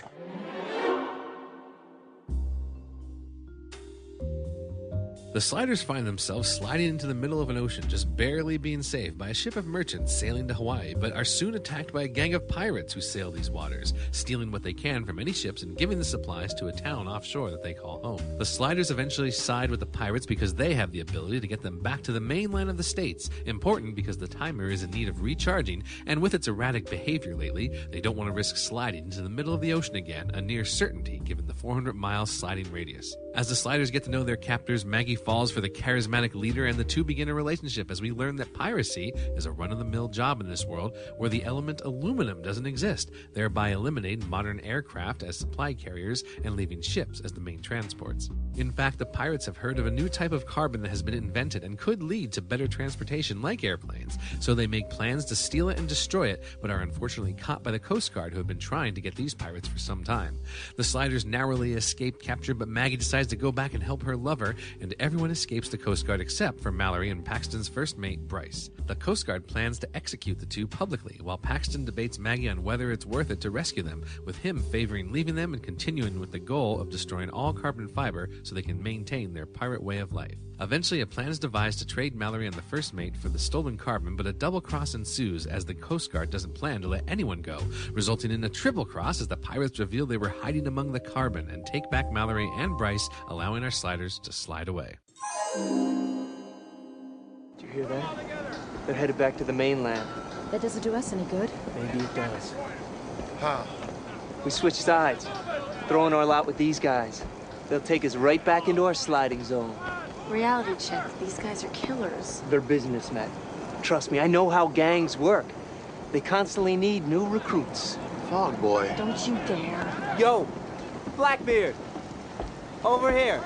The Sliders find themselves sliding into the middle of an ocean, just barely being saved by a ship of merchants sailing to Hawaii, but are soon attacked by a gang of pirates who sail these waters, stealing what they can from any ships and giving the supplies to a town offshore that they call home. The Sliders eventually side with the pirates because they have the ability to get them back to the mainland of the States, important because the timer is in need of recharging, and with its erratic behavior lately, they don't want to risk sliding into the middle of the ocean again, a near certainty given the 400-mile sliding radius. As the Sliders get to know their captors, Maggie falls for the charismatic leader, and the two begin a relationship as we learn that piracy is a run-of-the-mill job in this world where the element aluminum doesn't exist, thereby eliminating modern aircraft as supply carriers and leaving ships as the main transports. In fact, the pirates have heard of a new type of carbon that has been invented and could lead to better transportation like airplanes, so they make plans to steal it and destroy it, but are unfortunately caught by the Coast Guard who have been trying to get these pirates for some time. The Sliders narrowly escape capture, but Maggie decides to go back and help her lover, and everyone escapes the Coast Guard except for Mallory and Paxton's first mate, Bryce. The Coast Guard plans to execute the two publicly, while Paxton debates Maggie on whether it's worth it to rescue them, with him favoring leaving them and continuing with the goal of destroying all carbon fiber so they can maintain their pirate way of life. Eventually, a plan is devised to trade Mallory and the first mate for the stolen carbon, but a double cross ensues as the Coast Guard doesn't plan to let anyone go, resulting in a triple cross as the pirates reveal they were hiding among the carbon and take back Mallory and Bryce, allowing our Sliders to slide away. Did you hear that? They're headed back to the mainland. That doesn't do us any good. Maybe it does. How? We switch sides, throwing our lot with these guys. They'll take us right back into our sliding zone. Reality check. These guys are killers. They're businessmen. Trust me, I know how gangs work. They constantly need new recruits. Fog boy. Don't you dare. Yo, Blackbeard, over here.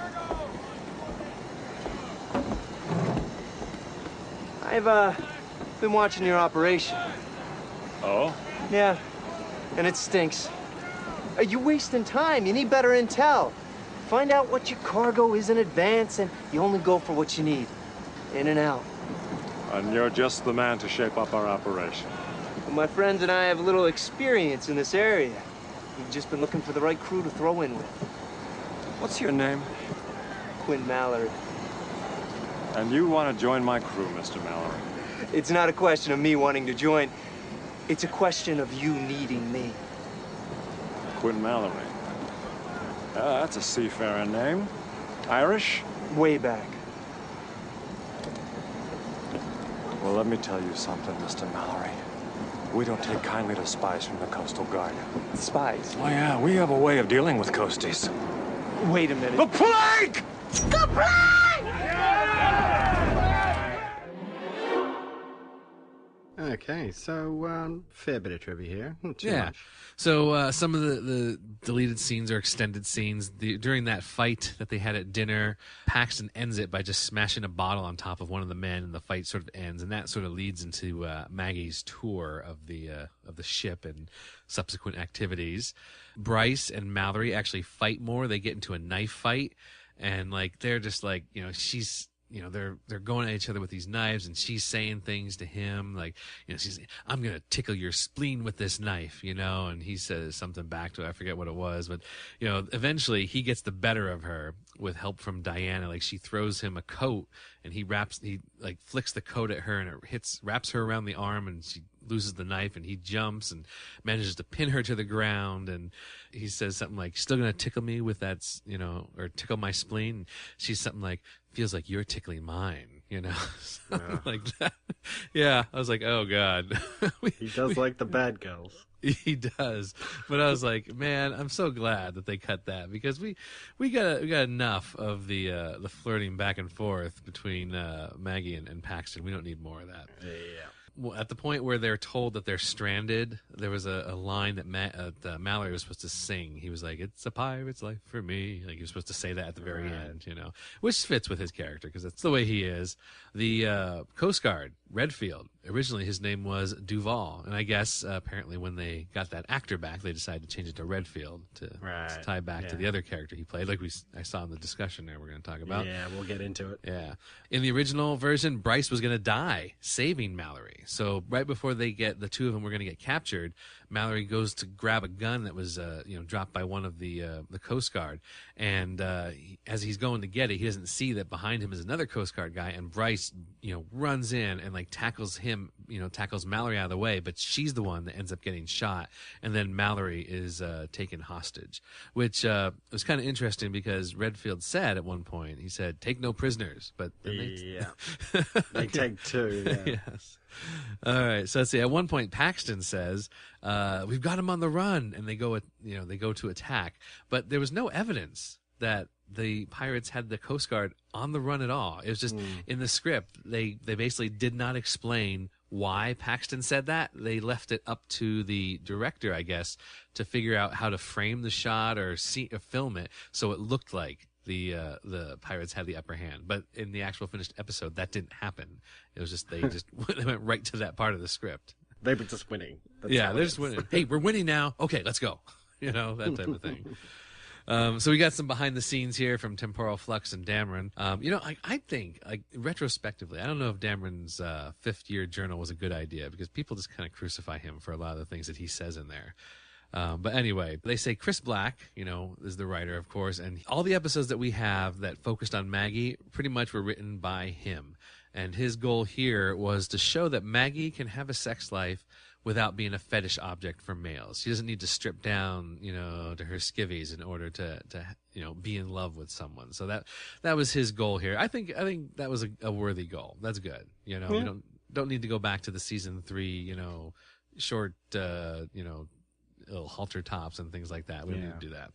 I've been watching your operation. Oh? Yeah, and it stinks. You're wasting time. You need better intel. Find out what your cargo is in advance, and you only go for what you need. In and out. And you're just the man to shape up our operation. Well, my friends and I have a little experience in this area. We've just been looking for the right crew to throw in with. What's your name? Quinn Mallory. And you want to join my crew, Mr. Mallory? It's not a question of me wanting to join. It's a question of you needing me. Quinn Mallory. That's a seafaring name. Irish? Way back. Well, let me tell you something, Mr. Mallory. We don't take kindly to spies from the Coastal Guard. Spies? Oh, yeah, we have a way of dealing with coasties. Wait a minute. The plague! The plague! Okay, so fair bit of trivia here. Not too much. So some of the deleted scenes are extended scenes. During that fight that they had at dinner, Paxton ends it by just smashing a bottle on top of one of the men, and the fight sort of ends. And that sort of leads into Maggie's tour of the ship and subsequent activities. Bryce and Mallory actually fight more. They get into a knife fight, and like they're just like, you know, she's. You know, they're going at each other with these knives, and she's saying things to him like, you know, she's, I'm going to tickle your spleen with this knife, you know, and he says something back to her. I forget what it was, but, you know, eventually he gets the better of her with help from Diana. Like, she throws him a coat, and he flicks the coat at her, and it wraps her around the arm, and she loses the knife, and he jumps and manages to pin her to the ground. And he says something like, still going to tickle me with that, you know, or tickle my spleen. And she's something like, feels like you're tickling mine. you know, like that. Yeah, I was like, oh god. He does like the bad girls. He does, but I was like, man, I'm so glad that they cut that, because we got enough of the flirting back and forth between Maggie and Paxton. We don't need more of that. Yeah. Well, at the point where they're told that they're stranded, there was a line that Mallory was supposed to sing. He was like, "It's a pirate's life for me." Like, he was supposed to say that at the very end, you know, which fits with his character because that's the way he is. The Coast Guard, Redfield, originally his name was Duval, and I guess apparently when they got that actor back, they decided to change it to Redfield to tie back to the other character he played, like I saw in the discussion there we're going to talk about. Yeah, we'll get into it. Yeah. In the original version, Bryce was going to die saving Mallory. So right before the two of them were going to get captured, Mallory goes to grab a gun that was dropped by one of the Coast Guard, and as he's going to get it, he doesn't see that behind him is another Coast Guard guy, and Bryce runs in and like tackles Mallory out of the way, but she's the one that ends up getting shot, and then Mallory is taken hostage, which was kind of interesting because Redfield said at one point, he said, "Take no prisoners," but then they take two. Yeah. Yes. All right. So let's see. At one point, Paxton says, "We've got him on the run," and they go to attack, but there was no evidence that the pirates had the Coast Guard on the run at all. It was just in the script. They basically did not explain why Paxton said that. They left it up to the director, I guess, to figure out how to frame the shot or film it so it looked like the pirates had the upper hand. But in the actual finished episode, that didn't happen. It was just they went right to that part of the script. They were just winning. That's they're just winning. Hey, we're winning now. Okay, let's go. That type of thing. So we got some behind the scenes here from Temporal Flux and Dameron. I think, like, retrospectively, I don't know if Dameron's 5th-year journal was a good idea because people just kind of crucify him for a lot of the things that he says in there. But anyway, they say Chris Black, is the writer, of course, and all the episodes that we have that focused on Maggie pretty much were written by him. And his goal here was to show that Maggie can have a sex life without being a fetish object for males. She doesn't need to strip down, to her skivvies in order to be in love with someone. So that was his goal here. I think that was a worthy goal. That's good. We don't need to go back to the season 3, short, little halter tops and things like that. We don't need to do that.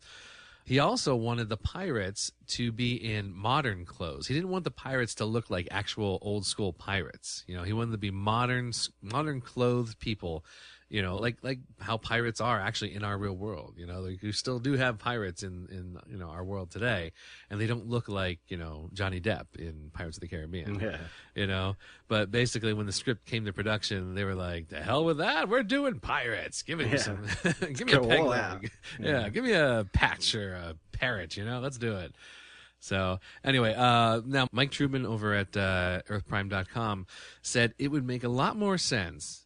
He also wanted the pirates to be in modern clothes. He didn't want the pirates to look like actual old school pirates. He wanted them to be modern clothed people, like how pirates are actually in our real world. You still do have pirates in our world today, and they don't look like, Johnny Depp in Pirates of the Caribbean. Yeah. But basically when the script came to production, they were like, "The hell with that. We're doing pirates. Give me some give me a peg leg. Yeah, give me a patch or a parrot, let's do it." So anyway, now Mike Truman over at earthprime.com said it would make a lot more sense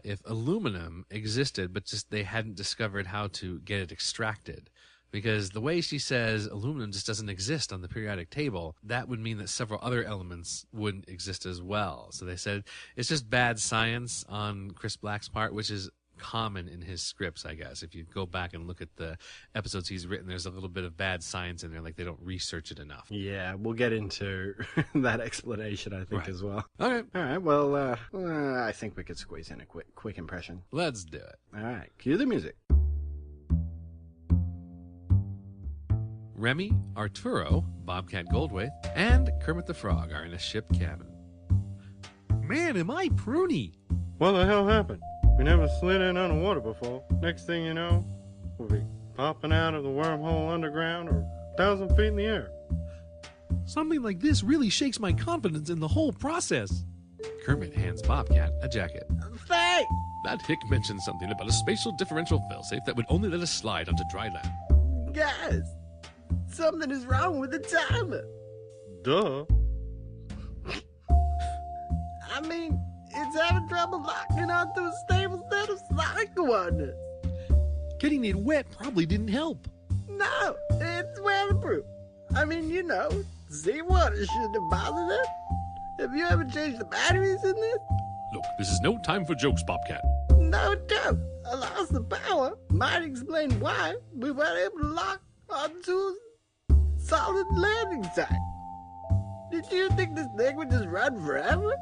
if aluminum existed, but just they hadn't discovered how to get it extracted. Because the way she says aluminum just doesn't exist on the periodic table, that would mean that several other elements wouldn't exist as well. So they said it's just bad science on Chris Black's part, which is common in his scripts, I guess. If you go back and look at the episodes he's written, there's a little bit of bad science in there, like they don't research it enough. Yeah, we'll get into that explanation, I think, as well. Okay. All right, well, I think we could squeeze in a quick impression. Let's do it. All right, cue the music. Remy, Arturo, Bobcat Goldthwait, and Kermit the Frog are in a ship cabin. Man, am I pruny! What the hell happened? We never slid in underwater before. Next thing you know, we'll be popping out of the wormhole underground or 1,000 feet in the air. Something like this really shakes my confidence in the whole process. Kermit hands Bobcat a jacket. Thanks! That hick mentioned something about a spatial differential failsafe that would only let us slide onto dry land. Guys, something is wrong with the timer. Duh. I mean, it's having trouble locking onto a stable set of slide coordinates. Getting it wet probably didn't help. No, it's weatherproof. I mean, seawater shouldn't have bothered it. Have you ever changed the batteries in this? Look, this is no time for jokes, Bobcat. No doubt. A loss of power might explain why we weren't able to lock onto a solid landing site. Did you think this thing would just run forever?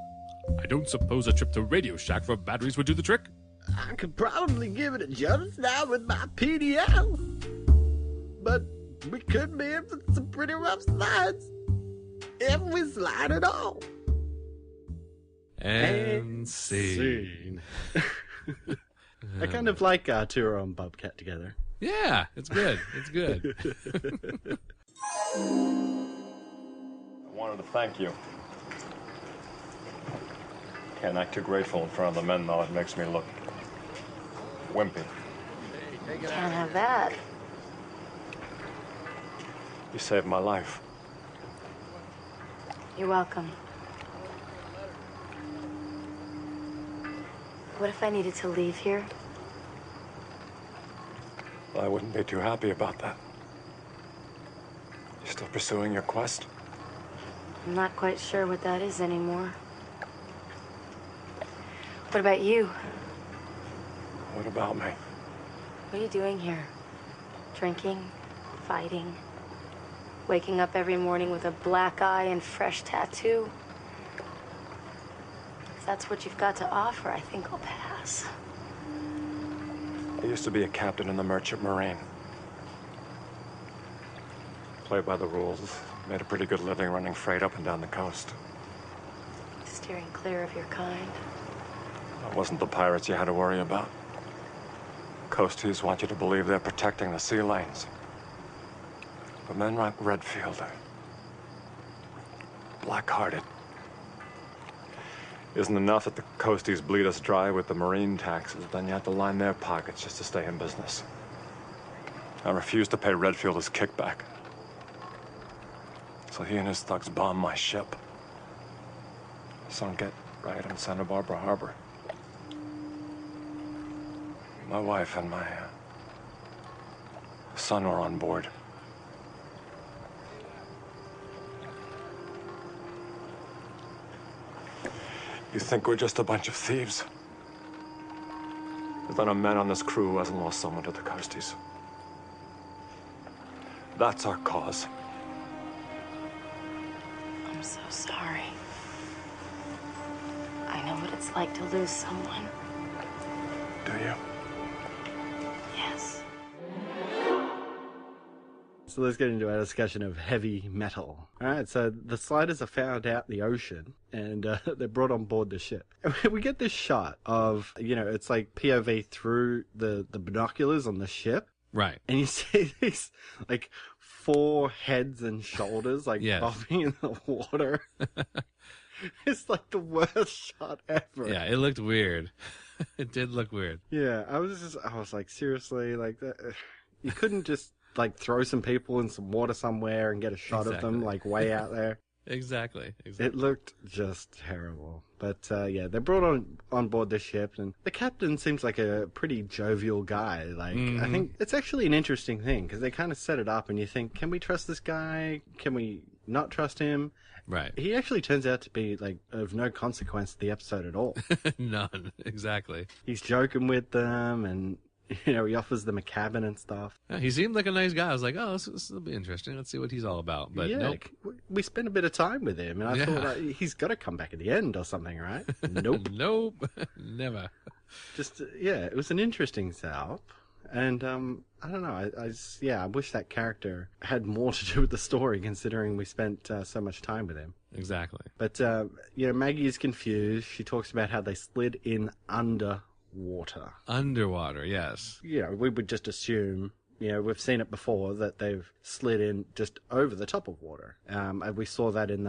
I don't suppose a trip to Radio Shack for batteries would do the trick. I could probably give it a jump now with my PDL. But we could be in for some pretty rough slides. If we slide at all. And scene. I kind of like Turo and Bobcat together. Yeah, it's good. It's good. I wanted to thank you. Can't act too grateful in front of the men, though. It makes me look wimpy. Can't have that. You saved my life. You're welcome. What if I needed to leave here? I wouldn't be too happy about that. You still pursuing your quest? I'm not quite sure what that is anymore. What about you? What about me? What are you doing here? Drinking? Fighting? Waking up every morning with a black eye and fresh tattoo? If that's what you've got to offer, I think I'll pass. I used to be a captain in the Merchant Marine. Played by the rules. Made a pretty good living running freight up and down the coast. Steering clear of your kind. It wasn't the pirates you had to worry about. Coasties want you to believe they're protecting the sea lanes. But men like Redfield are black-hearted. Isn't enough that the coasties bleed us dry with the marine taxes, then you have to line their pockets just to stay in business. I refuse to pay Redfield his kickback. So he and his thugs bomb my ship. Sunk it right in Santa Barbara Harbor. My wife and my son were on board. You think we're just a bunch of thieves? There's not a man on this crew who hasn't lost someone to the coasties. That's our cause. I'm so sorry. I know what it's like to lose someone. Do you? Yes. So let's get into our discussion of heavy metal. All right, so the sliders are found out in the ocean, and they're brought on board the ship. We get this shot of, it's like POV through the binoculars on the ship. Right. And you see these, like, 4 heads and shoulders, like, bobbing in the water. It's like the worst shot ever. Yeah, it looked weird. It did look weird. Yeah, I was like, seriously, like, that, you couldn't just, like, throw some people in some water somewhere and get a shot of them, like, way out there. Exactly. It looked just terrible. But, they're brought on board the ship, and the captain seems like a pretty jovial guy. Like, I think it's actually an interesting thing, because they kind of set it up, and you think, can we trust this guy? Can we not trust him? Right. He actually turns out to be, like, of no consequence to the episode at all. None. Exactly. He's joking with them, and he offers them a cabin and stuff. Yeah, he seemed like a nice guy. I was like, oh, this will be interesting. Let's see what he's all about. But nope. We spent a bit of time with him, and I thought, like, he's got to come back at the end or something, right? Nope. Nope. Never. Just, it was an interesting setup. And, I don't know, I wish that character had more to do with the story, considering we spent so much time with him. Exactly. But, Maggie is confused. She talks about how they slid in underwater. Underwater, yes. We would just assume, we've seen it before, that they've slid in just over the top of water. And we saw that in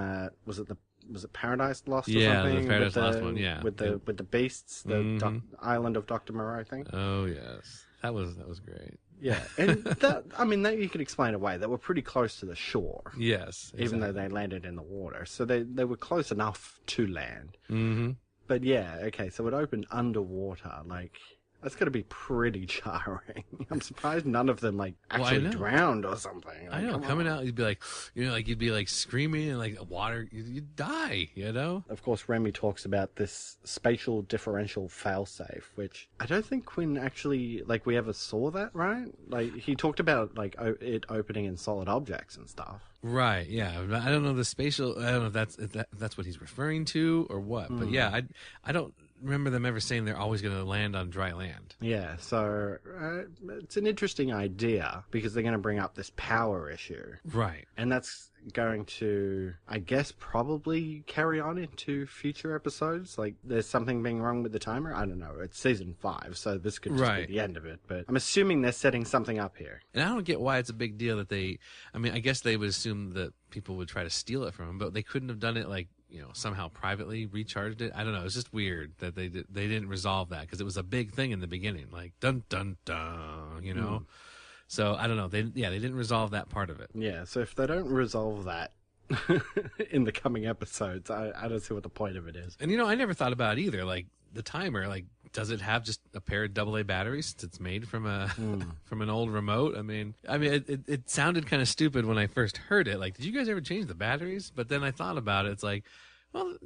was it Paradise Lost or something? Yeah, the Paradise Lost one, yeah. With the beasts, the island of Dr. Moreau thing. Oh, yes. That was great. Yeah, and that you could explain away. They were pretty close to the shore. Yes. Exactly. Even though they landed in the water. So they were close enough to land. Mm-hmm. But so it opened underwater. Like, that's got to be pretty jarring. I'm surprised none of them, like, actually drowned or something. Like, I know. Coming out, you'd be like, you'd be like screaming and like water, you'd die, Of course, Remy talks about this spatial differential failsafe, which I don't think Quinn actually, we ever saw that, right? Like, he talked about, it opening in solid objects and stuff. Right, yeah. I don't know the spatial. I don't know if that's what he's referring to or what. But yeah, I don't remember them ever saying they're always going to land on dry land. Yeah, so it's an interesting idea because they're going to bring up this power issue. Right. And that's going to, I guess, probably carry on into future episodes. Like, there's something being wrong with the timer. I don't know. It's season 5, so this could just be the end of it. But I'm assuming they're setting something up here. And I don't get why it's a big deal that I mean, I guess they would assume that people would try to steal it from them, but they couldn't have done it like, somehow privately recharged it. I don't know. It's just weird that they didn't resolve that because it was a big thing in the beginning, like dun dun dun, So I don't know. They didn't resolve that part of it. Yeah. So if they don't resolve that in the coming episodes, I don't see what the point of it is. And I never thought about it either. Like the timer, like does it have just a pair of AA batteries that's made from from an old remote? I mean, it sounded kind of stupid when I first heard it. Like, did you guys ever change the batteries? But then I thought about it. It's like, well,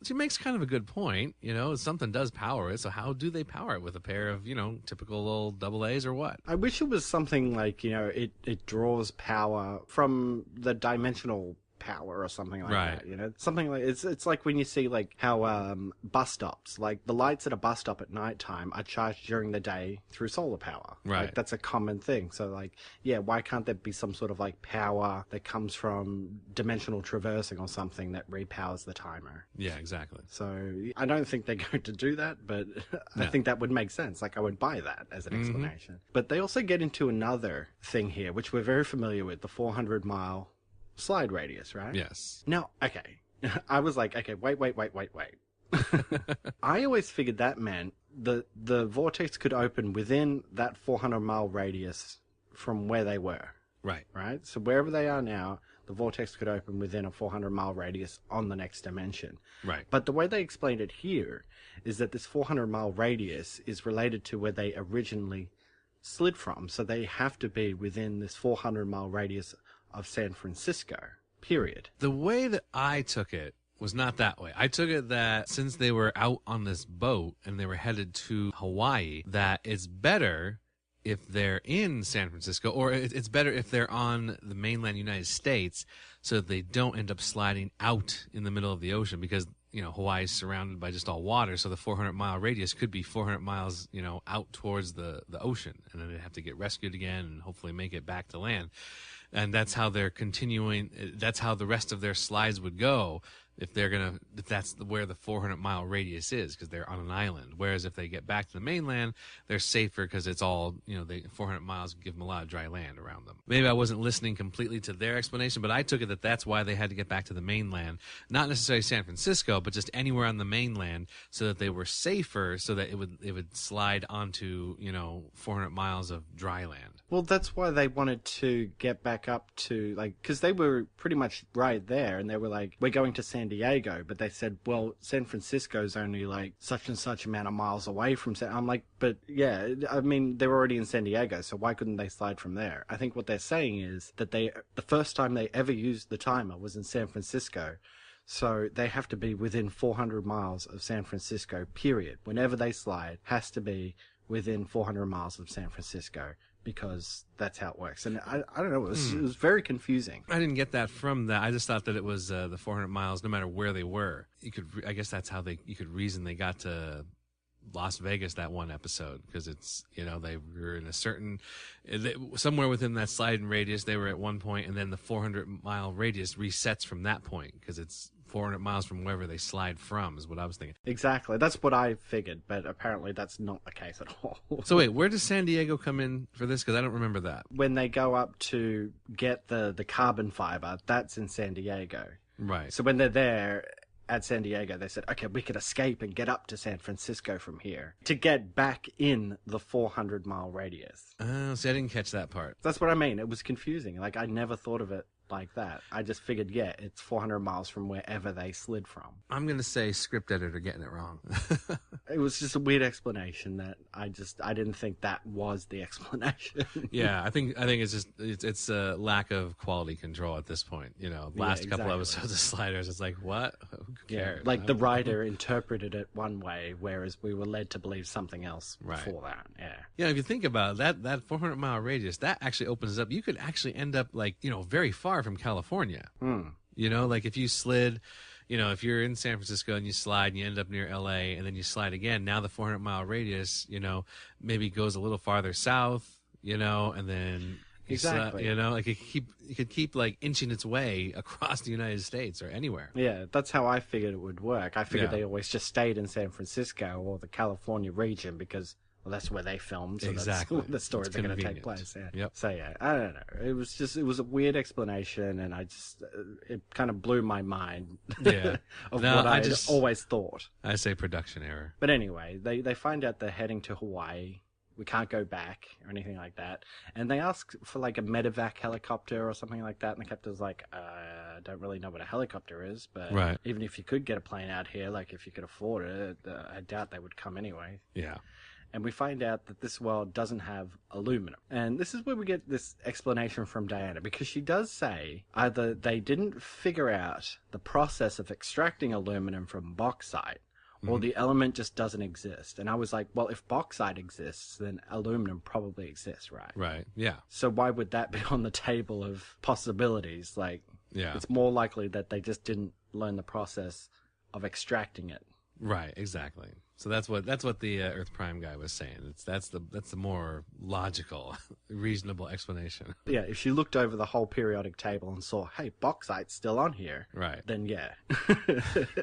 she makes kind of a good point. Something does power it. So how do they power it with a pair of, typical old AA's or what? I wish it was something like, it draws power from the dimensional power or something like that, something like it's like when you see like how bus stops, like the lights at a bus stop at nighttime are charged during the day through solar power. Like, that's a common thing. So like, yeah, why can't there be some sort of like power that comes from dimensional traversing or something that repowers the timer? Yeah, exactly. So I don't think they're going to do that, but I think that would make sense. Like, I would buy that as an explanation. But they also get into another thing here, which we're very familiar with, the 400-mile slide radius, right? Yes. Now, okay. I was like, okay, wait. I always figured that meant the vortex could open within that 400-mile radius from where they were. Right. Right? So wherever they are now, the vortex could open within a 400-mile radius on the next dimension. Right. But the way they explained it here is that this 400-mile radius is related to where they originally slid from. So they have to be within this 400-mile radius of San Francisco, period. The way that I took it was not that way. I took it that since they were out on this boat and they were headed to Hawaii, that it's better if they're in San Francisco, or it's better if they're on the mainland United States so that they don't end up sliding out in the middle of the ocean because, Hawaii is surrounded by just all water. So the 400-mile radius could be 400 miles, out towards the ocean. And then they'd have to get rescued again and hopefully make it back to land. And that's how they're continuing. That's how the rest of their slides would go if that's where the 400-mile radius is, because they're on an island. Whereas if they get back to the mainland, they're safer because it's all, 400 miles give them a lot of dry land around them. Maybe I wasn't listening completely to their explanation, but I took it that that's why they had to get back to the mainland. Not necessarily San Francisco, but just anywhere on the mainland so that they were safer, so that it would slide onto, 400 miles of dry land. Well, that's why they wanted to get back up to, because they were pretty much right there, and they were like, we're going to San Diego, but they said, well, San Francisco's only such and such amount of miles away from I'm like, but yeah, I mean, they're already in San Diego, so why couldn't they slide from there? I think what they're saying is that the first time they ever used the timer was in San Francisco, so they have to be within 400 miles of San Francisco, period. Whenever they slide, has to be within 400 miles of San Francisco, because that's how it works. And I don't know, it was very confusing. I didn't get that from that. I just thought that it was the 400 miles, no matter where they were. I guess that's how you could reason they got to Las Vegas that one episode, because it's, they were in a certain, somewhere within that sliding radius, they were at one point, and then the 400-mile radius resets from that point, because it's 400 miles from wherever they slide from, is what I was thinking. Exactly. That's what I figured, but apparently that's not the case at all. So wait, where does San Diego come in for this? Because I don't remember that. When they go up to get the carbon fiber, that's in San Diego. Right. So when they're there at San Diego, they said, okay, we could escape and get up to San Francisco from here to get back in the 400-mile radius. Oh, see, I didn't catch that part. That's what I mean. It was confusing. I never thought of it like that. I just figured, yeah, it's 400 miles from wherever they slid from. I'm going to say script editor getting it wrong. It was just a weird explanation that I didn't think that was the explanation. Yeah, I think it's just it's a lack of quality control at this point. Last couple episodes of Sliders, it's like, what? Who cares? Yeah, the writer interpreted it one way, whereas we were led to believe something else for that. Yeah. Yeah, if you think about it, that 400-mile radius, that actually opens up. You could actually end up very far far from California. Hmm. You know, like if you slid, you know, if you're in San Francisco and you slide and you end up near LA and then you slide again, now the 400-mile radius, you know, maybe goes a little farther south, you know, and then Exactly. you know, like it could keep like inching its way across the United States or anywhere. Yeah, that's how I figured it would work. I figured Yeah. they always just stayed in San Francisco or the California region because, well, that's where they filmed. So Exactly. that's where the stories It's are going to take convenient. place. Yeah. Yep. So yeah, I don't know. It was a weird explanation, and it kind of blew my mind. Yeah. of No, what I I just- always thought. I say production error. But anyway, they find out they're heading to Hawaii. We can't go back or anything like that. And they ask for like a medevac helicopter or something like that. And the captain's like, I don't really know what a helicopter is, but Right. even if you could get a plane out here, like if you could afford it, I doubt they would come anyway. Yeah. And we find out that this world doesn't have aluminum. And this is where we get this explanation from Diana, because she does say either they didn't figure out the process of extracting aluminum from bauxite, or the element just doesn't exist. And I was like, well, if bauxite exists, then aluminum probably exists, right? Right. Yeah. So why would that be on the table of possibilities? Like, Yeah. it's more likely that they just didn't learn the process of extracting it. Right, exactly. So that's what the Earth Prime guy was saying. That's the more logical, reasonable explanation. Yeah, if she looked over the whole periodic table and saw, hey, bauxite's still on here, Right. then yeah,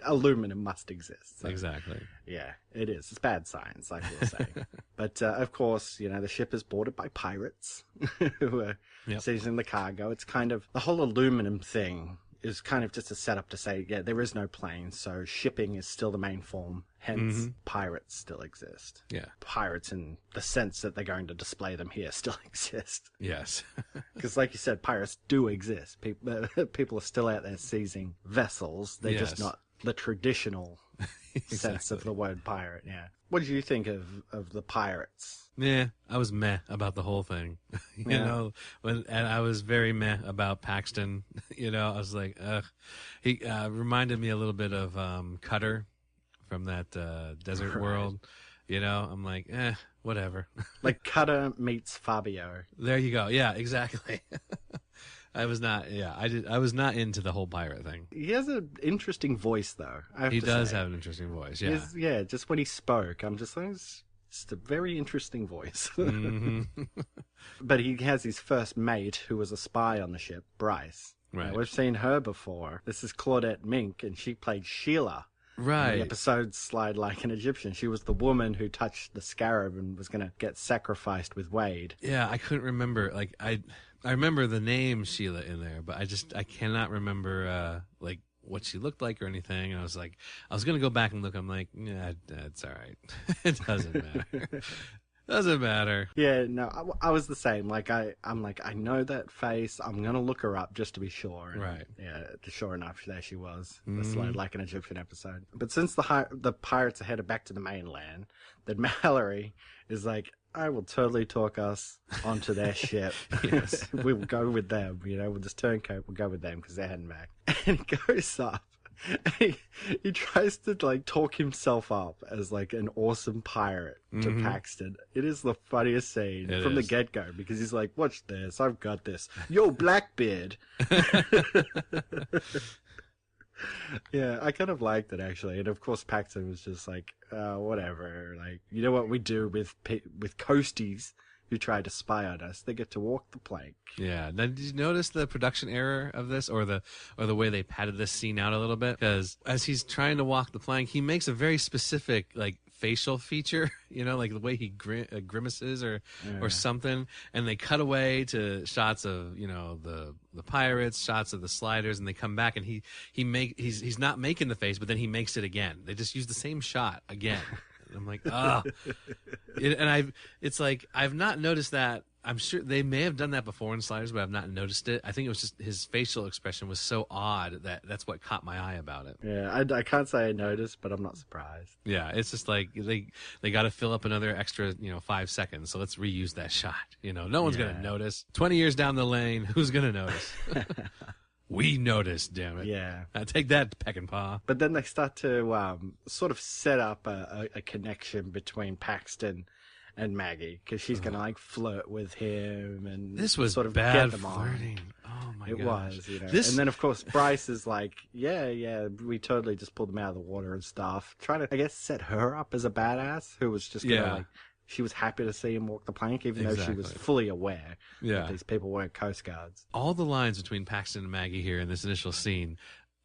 aluminum must exist. So, Exactly. yeah, it is. It's bad science, I will say. But of course, you know, the ship is boarded by pirates who are Yep. seizing the cargo. It's kind of the whole aluminum thing is kind of just a setup to say, yeah, there is no plane, so shipping is still the main form. Hence, pirates still exist. Yeah. Pirates, in the sense that they're going to display them here, still exist. Yes. Because, like you said, pirates do exist. People are still out there seizing vessels. They're just Yes. not the traditional sense of the word pirate. Yeah. What did you think of the pirates? Yeah, I was meh about the whole thing. you Yeah. know, and I was very meh about Paxton. You know, I was like, ugh. He reminded me a little bit of Cutter from that Desert Right. World. You know, I'm like, whatever. Like Cutter meets Fabio. There you go. Yeah, exactly. I was not. Yeah, I was not into the whole pirate thing. He has an interesting voice, though. I have He to does say. have an interesting voice. He Yeah. is- yeah, just when he spoke, I'm just like, it's a very interesting voice. Mhm. But he has his first mate, who was a spy on the ship, Bryce. Right. Now, we've seen her before. This is Claudette Mink, and she played Sheila. In Right. the episode Slide Like an Egyptian. She was the woman who touched the scarab and was going to get sacrificed with Wade. Yeah, I couldn't remember. Like I remember the name Sheila in there, but I cannot remember like what she looked like or anything. And I was gonna go back and look. I'm like, yeah, it's all right. It doesn't matter. Doesn't matter. Yeah, no, I was the same. Like, I'm like, I know that face. I'm going to look her up just to be sure. And, Right. yeah, sure enough, there she was. The Slide Like an Egyptian episode. But since the pirates are headed back to the mainland, then Mallory is like, I will totally talk us onto their ship. Yes. We'll go with them, you know, with this turncoat, we'll go with them because they're heading back. And he goes up. He tries to like talk himself up as like an awesome pirate to Paxton. It is the funniest scene It from the is. get-go because he's like, watch this, I've got this. Yo, Blackbeard. Yeah, I kind of liked it actually. And of course Paxton was just like, whatever. Like, you know what we do with coasties who try to spy on us? They get to walk the plank. Yeah. Now, did you notice the production error of this, or the way they padded this scene out a little bit? Because as he's trying to walk the plank, he makes a very specific like facial feature, you know, like the way he grimaces or something, and they cut away to shots of, you know, the pirates, shots of the sliders, and they come back and he's not making the face, but then he makes it again. They just use the same shot again. And I'm like, it's like I've not noticed that. I'm sure they may have done that before in Sliders, but I've not noticed it. I think it was just his facial expression was so odd that's what caught my eye about it. Yeah, I can't say I noticed, but I'm not surprised. Yeah, it's just like they got to fill up another extra, 5 seconds. So let's reuse that shot. No one's gonna notice. 20 years down the lane, who's gonna notice? We noticed, damn it. Yeah. Take that, Peck and Paw. But then they start to sort of set up a connection between Paxton and Maggie, because she's going to like flirt with him and This was sort of bad get them flirting. on. Oh my It gosh. was, you know. This... And then of course Bryce is like, yeah, we totally just pulled them out of the water and stuff, trying to, I guess, set her up as a badass who was just gonna like, she was happy to see him walk the plank, even though she was fully aware that these people weren't Coast Guards. All the lines between Paxton and Maggie here in this initial scene,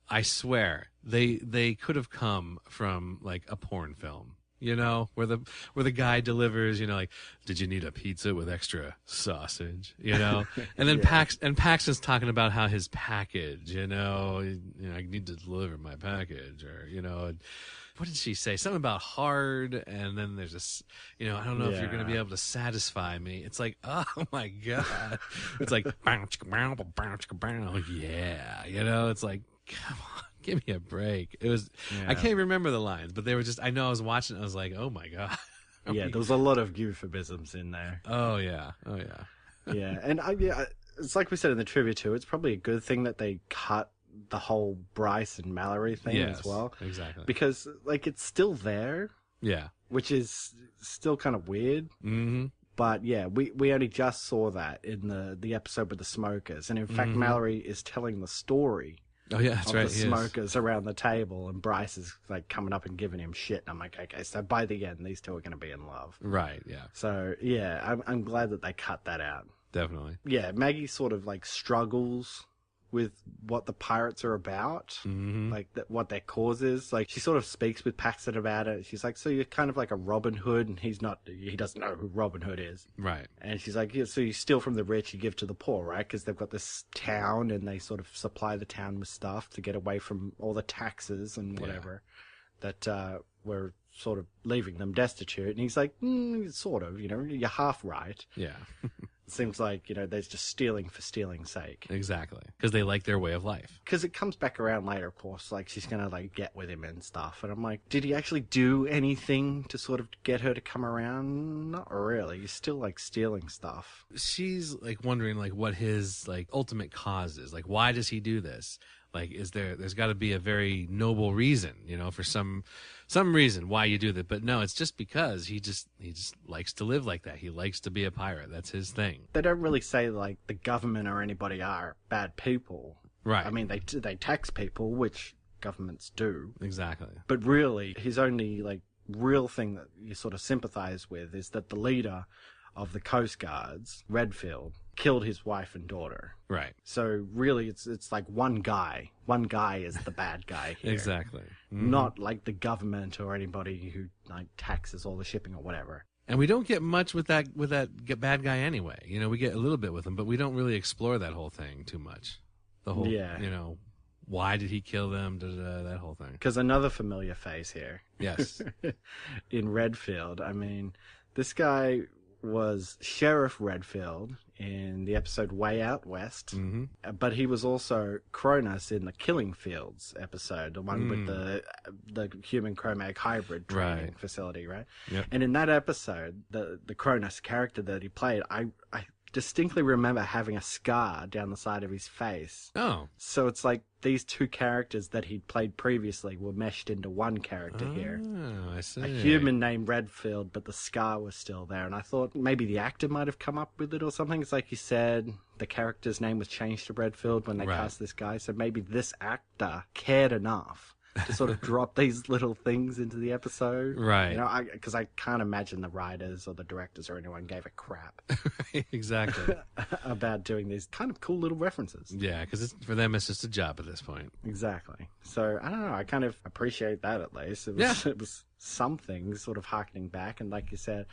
I swear they could have come from like a porn film. You know, where the guy delivers, you know, like, did you need a pizza with extra sausage? You know, and then Paxton's talking about how his package, you know, I need to deliver my package, or you know, what did she say? Something about hard, and then there's this, you know, I don't know if you're going to be able to satisfy me. It's like, oh my god, it's like, yeah, you know, it's like, come on. Give me a break. It was, I can't remember the lines, but they were just, I know I was watching it, I was like, oh my God. Yeah, there was a lot of euphemisms in there. Oh yeah. Yeah, and it's like we said in the trivia too, it's probably a good thing that they cut the whole Bryce and Mallory thing as well. Exactly. Because, like, it's still there. Yeah. Which is still kind of weird. Mm-hmm. But yeah, we only just saw that in the episode with the smokers. And in fact, Mallory is telling the story. Oh yeah, that's right. The smokers around the table, and Bryce is like coming up and giving him shit. And I'm like, okay, so by the end, these two are going to be in love. Right. Yeah. So yeah, I'm glad that they cut that out. Definitely. Yeah, Maggie sort of like struggles with what the pirates are about, like what their cause is. Like, she sort of speaks with Paxton about it. She's like, so you're kind of like a Robin Hood, and he doesn't know who Robin Hood is. Right. And she's like, yeah, so you steal from the rich, you give to the poor, right? Because they've got this town, and they sort of supply the town with stuff to get away from all the taxes and whatever that were sort of leaving them destitute. And he's like, sort of, you know, you're half right. Yeah. It seems like, you know, they're just stealing for stealing's sake. Exactly. Because they like their way of life. Because it comes back around later, of course, like, she's going to, like, get with him and stuff. And I'm like, did he actually do anything to sort of get her to come around? Not really. He's still, like, stealing stuff. She's, like, wondering, like, what his, like, ultimate cause is. Like, why does he do this? Like, there's got to be a very noble reason, you know, for some reason why you do that. But no, it's just because he just likes to live like that. He likes to be a pirate. That's his thing. They don't really say, like, the government or anybody are bad people. Right. I mean, they tax people, which governments do. Exactly. But really, his only, like, real thing that you sort of sympathize with is that the leader of the Coast Guards, Redfield, killed his wife and daughter. Right. So really, it's like one guy. One guy is the bad guy here. Exactly. Not like the government or anybody who like taxes all the shipping or whatever. And we don't get much with that bad guy anyway. You know, we get a little bit with him, but we don't really explore that whole thing too much. The whole, you know, why did he kill them? That whole thing. Because another familiar face here. Yes. In Redfield. I mean, this guy was Sheriff Redfield in the episode Way Out West, but he was also Cronus in the Killing Fields episode, the one with the human Cro-Mag hybrid training facility, right? Yep. And in that episode, the Cronus character that he played, I distinctly remember having a scar down the side of his face. Oh. So it's like these two characters that he'd played previously were meshed into one character here. Oh, I see. A human named Redfield, but the scar was still there. And I thought maybe the actor might have come up with it or something. It's like you said, the character's name was changed to Redfield when they cast this guy. So maybe this actor cared enough to sort of drop these little things into the episode. Right. You know, because I can't imagine the writers or the directors or anyone gave a crap. Exactly. About doing these kind of cool little references. Yeah, because for them, it's just a job at this point. Exactly. So, I don't know, I kind of appreciate that at least. It was something sort of harkening back. And like you said,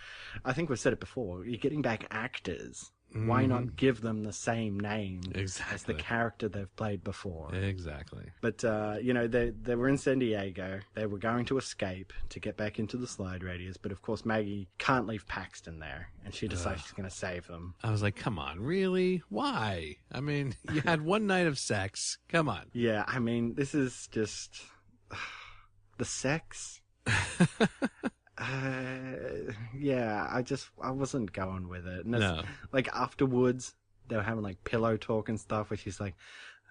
I think we've said it before, you're getting back actors. Why not give them the same name as the character they've played before? Exactly. But, you know, they were in San Diego. They were going to escape to get back into the slide radius. But, of course, Maggie can't leave Paxton there. And she decides she's going to save them. I was like, come on, really? Why? I mean, you had one night of sex. Come on. Yeah, I mean, this is just... the sex... yeah, I wasn't going with it. And like afterwards, they were having like pillow talk and stuff where she's like,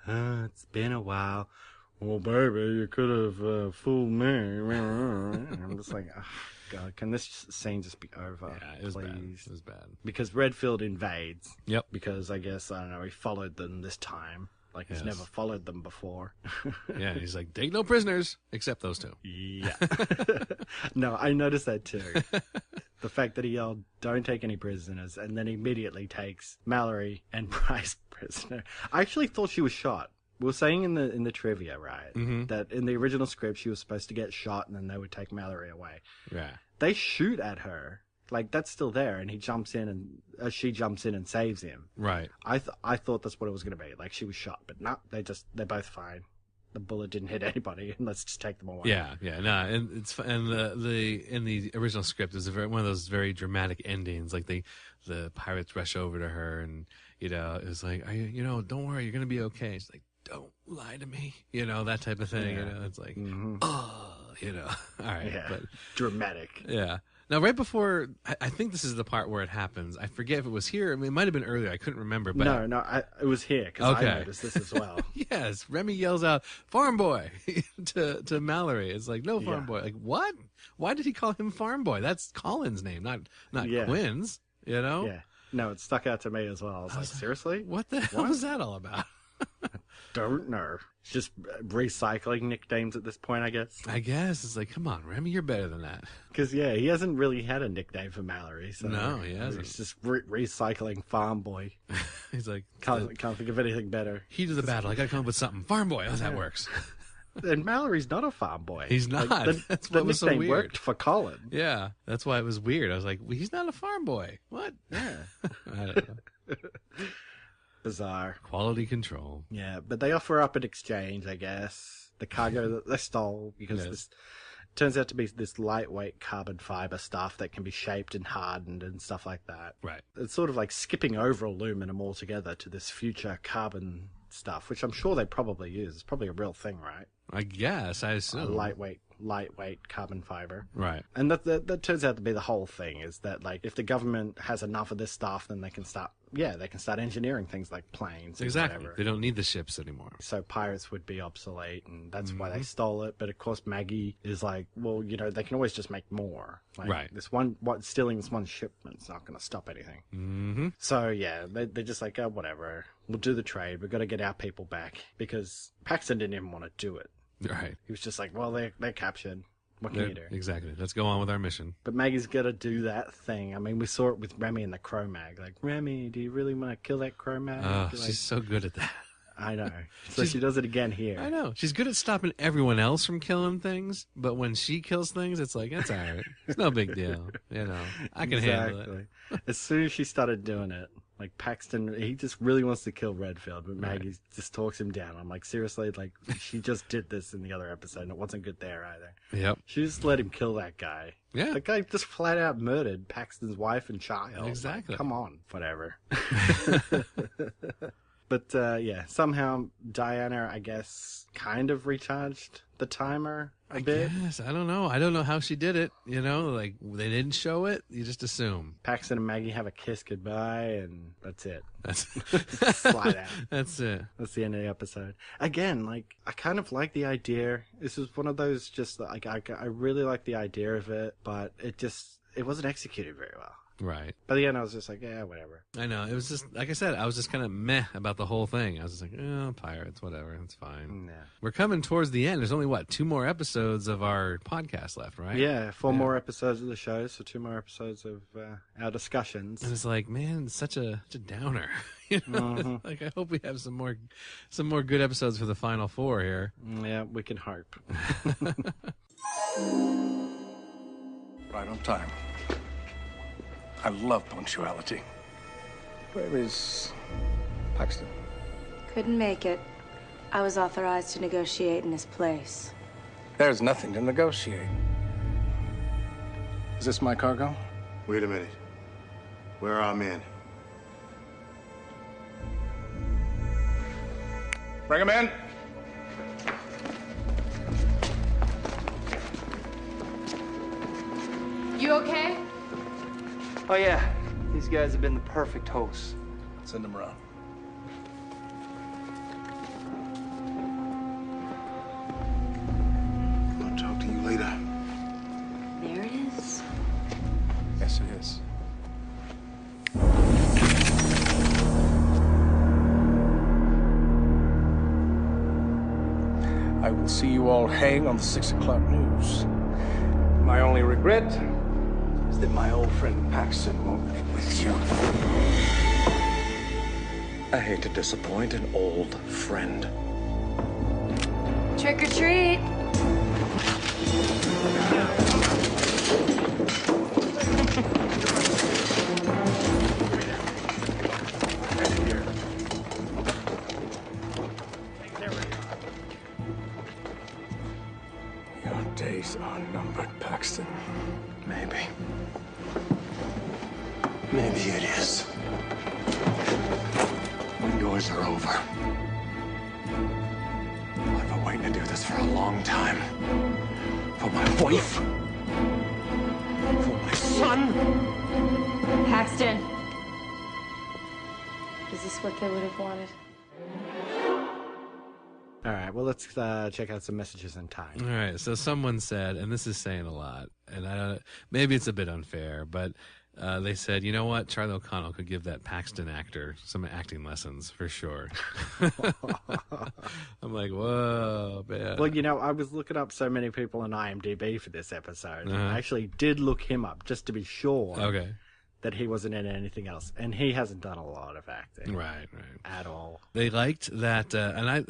it's been a while. well, baby, you could have fooled me. I'm just like, oh, God, can this scene just be over? Yeah, it was please? bad. It was bad. Because Redfield invades. Yep. Because I guess, I don't know, he followed them this time. Like, he's never followed them before. Yeah, he's like, take no prisoners, except those two. Yeah. No, I noticed that too. The fact that he yelled, don't take any prisoners, and then immediately takes Mallory and Bryce prisoner. I actually thought she was shot. We were saying in the trivia, right, that in the original script she was supposed to get shot and then they would take Mallory away. Yeah. They shoot at her. Like, that's still there, and he jumps in, and she jumps in and saves him. Right. I thought that's what it was going to be. Like, she was shot, but no, they're both fine. The bullet didn't hit anybody, and let's just take them away. Yeah, no, and it's in the original script is one of those very dramatic endings. Like the pirates rush over to her, and it's like, don't worry, you're gonna be okay. It's like, don't lie to me, that type of thing. Yeah. It's like, all right, Yeah. but Dramatic. yeah. Now, right before, I think this is the part where it happens. I forget if it was here. I mean, it might have been earlier. I couldn't remember. But It was here because I noticed this as well. Yes, Remy yells out, "Farm boy," to Mallory. It's like, no, farm boy. Like, what? Why did he call him Farm Boy? That's Colin's name, not Quinn's. Yeah. No, it stuck out to me as well. I was like, seriously? What the hell was that all about? Don't know. It's just recycling nicknames at this point, I guess. I guess. It's like, come on, Remy, you're better than that. Because, he hasn't really had a nickname for Mallory. So no, he hasn't. He's just recycling Farm Boy. He's like... Can't think of anything better. Heat of the battle. I got to come up with something. Farm Boy. How's that works? And Mallory's not a farm boy. He's not. That's the what was so nickname weird. worked for Colin. Yeah, that's why it was weird. I was like, well, he's not a farm boy. What? Yeah. I don't know. Bizarre. Quality control. Yeah, but they offer up in exchange, I guess, the cargo that they stole, because this turns out to be this lightweight carbon fiber stuff that can be shaped and hardened and stuff like that. Right. It's sort of like skipping over aluminum altogether to this future carbon stuff, which I'm sure they probably use. It's probably a real thing, right? I guess. I assume. A lightweight carbon fiber. Right. And that turns out to be the whole thing, is that, like, if the government has enough of this stuff, then they can start engineering things like planes. Exactly. And whatever. They don't need the ships anymore. So pirates would be obsolete, and that's why they stole it. But of course, Maggie is like, well, they can always just make more. Like, right. Stealing this one shipment's not going to stop anything. Mm-hmm. So yeah, they're just like, oh, whatever. We'll do the trade. We've got to get our people back, because Paxton didn't even want to do it. Right. He was just like, well, they're captured. What can you do? Exactly. Let's go on with our mission. But Maggie's got to do that thing. I mean, we saw it with Remy and the Cro-Mag. Like, Remy, do you really want to kill that Cro-Mag? Oh, she's so good at that. I know. So she does it again here. I know. She's good at stopping everyone else from killing things, but when she kills things, it's like, it's all right. It's no big deal. I can handle it. As soon as she started doing it, like, Paxton, he just really wants to kill Redfield, but Maggie just talks him down. I'm like, seriously? Like, she just did this in the other episode, and it wasn't good there either. Yep. She just let him kill that guy. Yeah. That guy just flat out murdered Paxton's wife and child. Exactly. Like, come on. Whatever. But, somehow Diana, I guess, kind of recharged the timer a bit. Yes, I don't know. I don't know how she did it. Like, they didn't show it. You just assume. Paxton and Maggie have a kiss goodbye, and that's it. That's slide out. That's it. That's the end of the episode. Again, like, I kind of like the idea. This is one of those just, like, I really like the idea of it, but it wasn't executed very well. Right. By the end, I was just like, yeah, whatever. I know. It was just, like I said, I was just kind of meh about the whole thing. I was just like, pirates, whatever. It's fine. Yeah. We're coming towards the end. There's only, 2 more episodes of our podcast left, right? Yeah, 4 more episodes of the show, so 2 more episodes of our discussions. And it's like, man, it's such a downer. Like, I hope we have some more good episodes for the final 4 here. Yeah, we can hope. Right on time. I love punctuality. Where is Paxton? Couldn't make it. I was authorized to negotiate in his place. There's nothing to negotiate. Is this my cargo? Wait a minute. Where are our men? Bring him in. You okay? Oh, yeah. These guys have been the perfect hosts. Send them around. Yes, it is. I will see you all hang on the 6 o'clock news. My only regret is that my old friend Paxton won't be with you. I hate to disappoint an old friend. Trick or treat. Your days are numbered, Paxton. Maybe. Maybe it is. Yours are over. I've been waiting to do this for a long time. For my wife. For my son. Paxton. Is this what they would have wanted? All right, well, let's check out some messages in time. All right, so someone said, and this is saying a lot, and maybe it's a bit unfair, but they said, you know what, Charlie O'Connell could give that Paxton actor some acting lessons for sure. I'm like, whoa, man. Well, you know, I was looking up so many people on IMDb for this episode. I actually did look him up just to be sure. Okay. That he wasn't in anything else, and he hasn't done a lot of acting, right, at all. They liked that, and I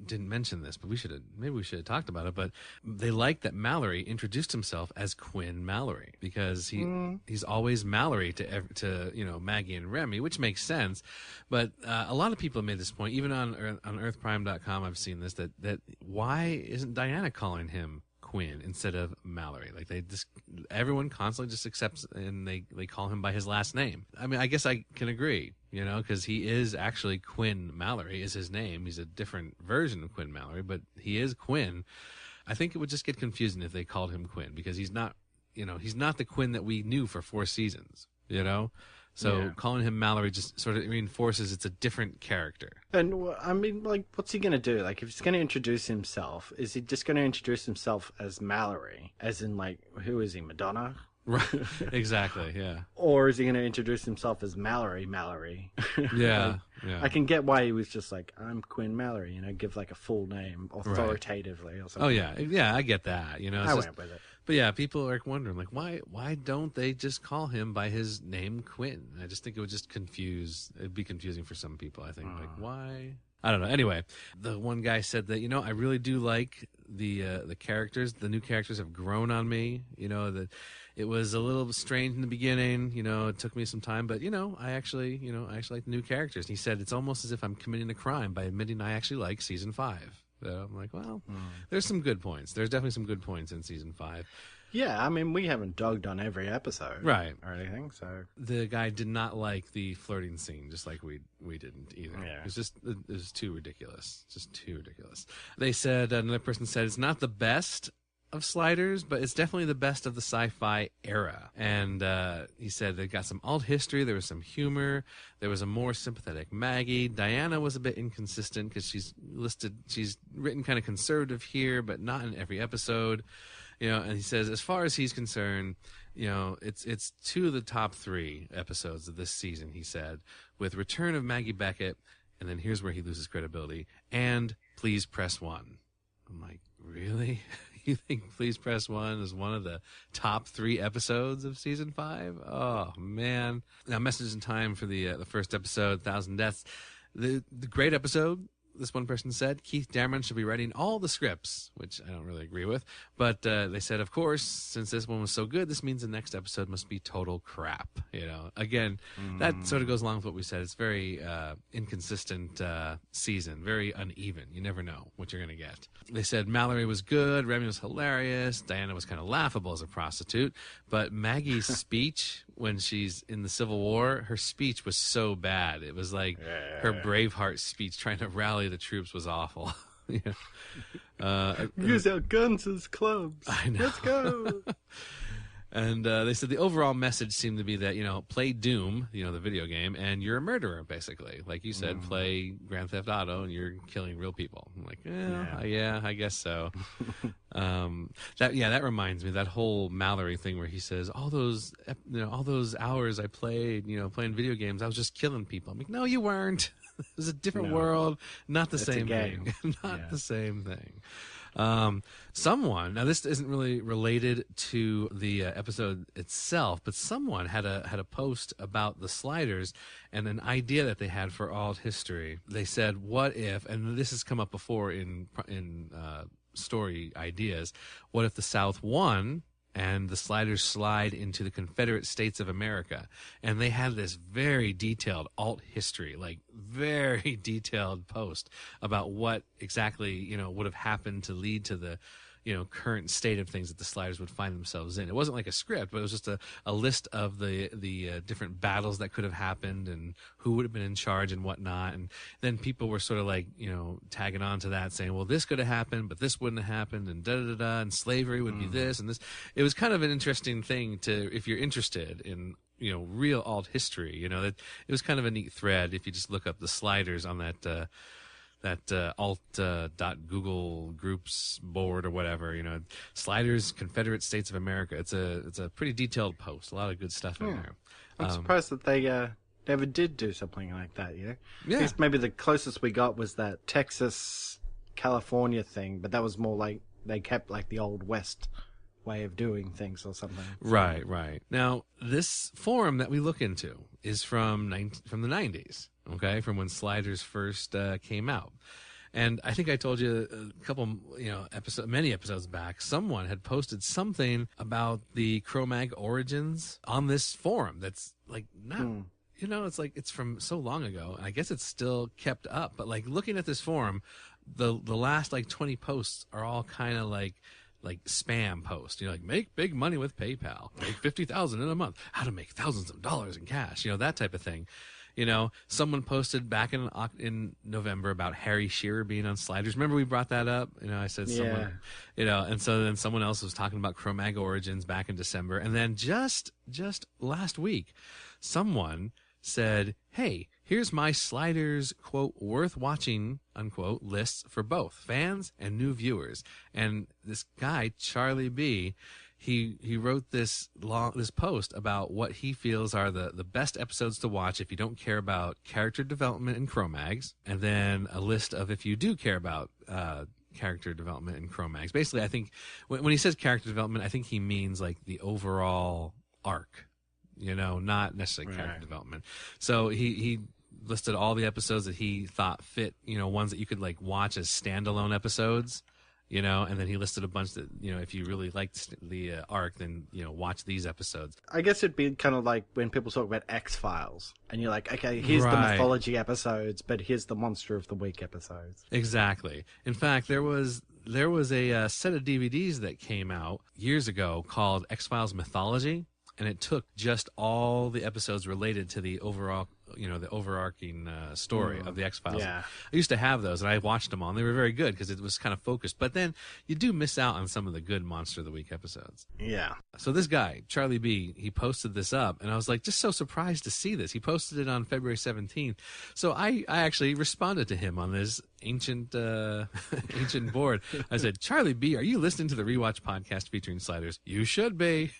didn't mention this, but maybe we should have talked about it. But they liked that Mallory introduced himself as Quinn Mallory because he's always Mallory to Maggie and Remy, which makes sense. But a lot of people made this point, even on EarthPrime.com. I've seen this that why isn't Diana calling him Quinn instead of Mallory? Like everyone constantly just accepts and they call him by his last name. I mean, I guess I can agree, because he is actually Quinn Mallory is his name. He's a different version of Quinn Mallory, but he is Quinn. I think it would just get confusing if they called him Quinn because he's not the Quinn that we knew for 4 seasons, So calling him Mallory just sort of reinforces it's a different character. And, I mean, like, what's he going to do? Like, if he's going to introduce himself, is he just going to introduce himself as Mallory? As in, like, who is he, Madonna? Right, exactly, yeah. Or is he going to introduce himself as Mallory? Yeah, yeah. I can get why he was just like, I'm Quinn Mallory, give, like, a full name authoritatively or something. Oh, yeah, I get that, I went with it. But yeah, people are wondering, like, why don't they just call him by his name, Quinn? I just think it would just it'd be confusing for some people, I think. Like, why? I don't know. Anyway, the one guy said that, I really do like the characters. The new characters have grown on me. That it was a little strange in the beginning. It took me some time, but, I actually like the new characters. And he said, it's almost as if I'm committing a crime by admitting I actually like season 5. So I'm like, well, there's some good points. There's definitely some good points in season 5. Yeah, I mean, we haven't dogged on every episode, right, or anything. So the guy did not like the flirting scene, just like we didn't either. Yeah. It was too ridiculous, just too ridiculous. They said another person said it's not the best of Sliders, but it's definitely the best of the sci-fi era. And he said they got some alt history, there was some humor, there was a more sympathetic Maggie. Diana was a bit inconsistent because she's written kind of conservative here, but not in every episode. And he says as far as he's concerned, it's 2 of the top 3 episodes of this season, he said, with return of Maggie Beckett, and then here's where he loses credibility, and Please Press 1. I'm like, really? You think Please Press 1 is one of the top 3 episodes of season 5? Oh, man. Now, Messages in Time for the first episode, 1,000 Deaths. The great episode. This one person said Keith Dameron should be writing all the scripts, which I don't really agree with. But they said, of course, since this one was so good, this means the next episode must be total crap. Again, that sort of goes along with what we said. It's very inconsistent season, very uneven. You never know what you're going to get. They said Mallory was good, Remy was hilarious, Diana was kind of laughable as a prostitute, but Maggie's speech when she's in the Civil War, her speech was so bad. It was like her Braveheart speech trying to rally the troops was awful. Use our guns as clubs. I know. Let's go. And they said the overall message seemed to be that, play Doom, the video game, and you're a murderer, basically. Like you said, play Grand Theft Auto, and you're killing real people. I'm like, yeah, I guess so. That reminds me, that whole Mallory thing where he says, all those hours I played, playing video games, I was just killing people. I'm like, no, you weren't. It was a different world, not the same thing. Not the same thing. Someone, now this isn't really related to the episode itself, but someone had a post about the sliders and an idea that they had for alt history. They said, what if, and this has come up before in story ideas, what if the South won and the sliders slide into the Confederate States of America? And they had this very detailed alt history, like very detailed post about what exactly, would have happened to lead to the, current state of things that the sliders would find themselves in. It wasn't like a script, but it was just a list of the different battles that could have happened and who would have been in charge and whatnot. And then people were sort of like, tagging on to that, saying, well, this could have happened, but this wouldn't have happened, and da-da-da-da, and slavery would be this and this. It was kind of an interesting thing if you're interested in, real alt history, that it was kind of a neat thread if you just look up the sliders on that alt.google groups board or whatever, sliders, Confederate States of America. It's a pretty detailed post. A lot of good stuff in there. I'm surprised that they never did do something like that, Yeah. At least maybe the closest we got was that Texas, California thing, but that was more like they kept like the old West way of doing things or something. Right. Now, this forum that we look into is from the 90s. Okay, from when sliders first came out. And I think I told you a couple, many episodes back, someone had posted something about the Cro-Mag origins on this forum that's like not, it's like it's from so long ago. And I guess it's still kept up. But like looking at this forum, the last like 20 posts are all kind of like spam posts, like make big money with PayPal, make $50,000 in a month, how to make thousands of dollars in cash, that type of thing. Someone posted back in November about Harry Shearer being on sliders. Remember we brought that up? I said someone, and so then someone else was talking about Cro-Mag origins back in December. And then just last week, someone said, hey, here's my sliders, quote, worth watching, unquote, lists for both fans and new viewers. And this guy, Charlie B., he wrote this post about what he feels are the best episodes to watch if you don't care about character development in Cro-Mags, and then a list of if you do care about character development in Cro-Mags. Basically, I think when he says character development, I think he means like the overall arc, not necessarily character development. So he listed all the episodes that he thought fit, ones that you could like watch as standalone episodes. And then he listed a bunch that, if you really liked the arc, then, watch these episodes. I guess it'd be kind of like when people talk about X-Files, and you're like, okay, here's the mythology episodes, but here's the monster of the week episodes. Exactly. In fact, there was a set of DVDs that came out years ago called X-Files Mythology, and it took just all the episodes related to the overall, the overarching story of the X-Files. Yeah. I used to have those, and I watched them all, and they were very good because it was kind of focused. But then you do miss out on some of the good Monster of the Week episodes. Yeah. So this guy, Charlie B., he posted this up, and I was like just so surprised to see this. He posted it on February 17th. So I actually responded to him on this ancient board. I said, Charlie B., are you listening to the Rewatch podcast featuring sliders? You should be.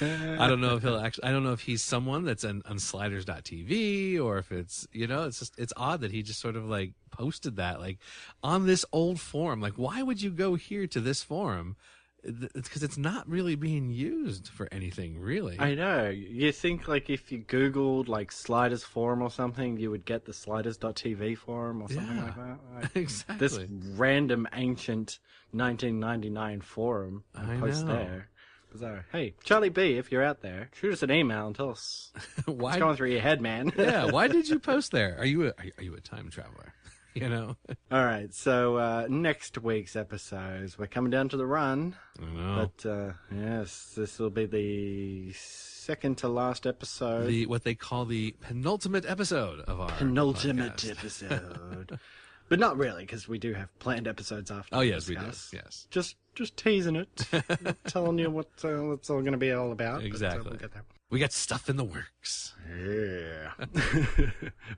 I don't know if he's someone that's on sliders.tv or if it's, it's odd that he just sort of like posted that like on this old forum. Like, why would you go here to this forum? It's because it's not really being used for anything, really. I know. You think like if you Googled like sliders forum or something, you would get the sliders.tv forum or something like that. Like, exactly. This random ancient 1999 forum post there. So, hey, Charlie B., if you're out there, shoot us an email and tell us what's going through your head, man. Yeah, why did you post there? Are you a time traveler? All right, so next week's episodes, we're coming down to the run. I know. But, yes, this will be the second to last episode. What they call the penultimate episode of our penultimate episode. But not really, because we do have planned episodes after. Oh, yes, we do. Yes. Just just teasing it, not telling you what it's all going to be all about. Exactly. We'll get there. We got stuff in the works. Yeah.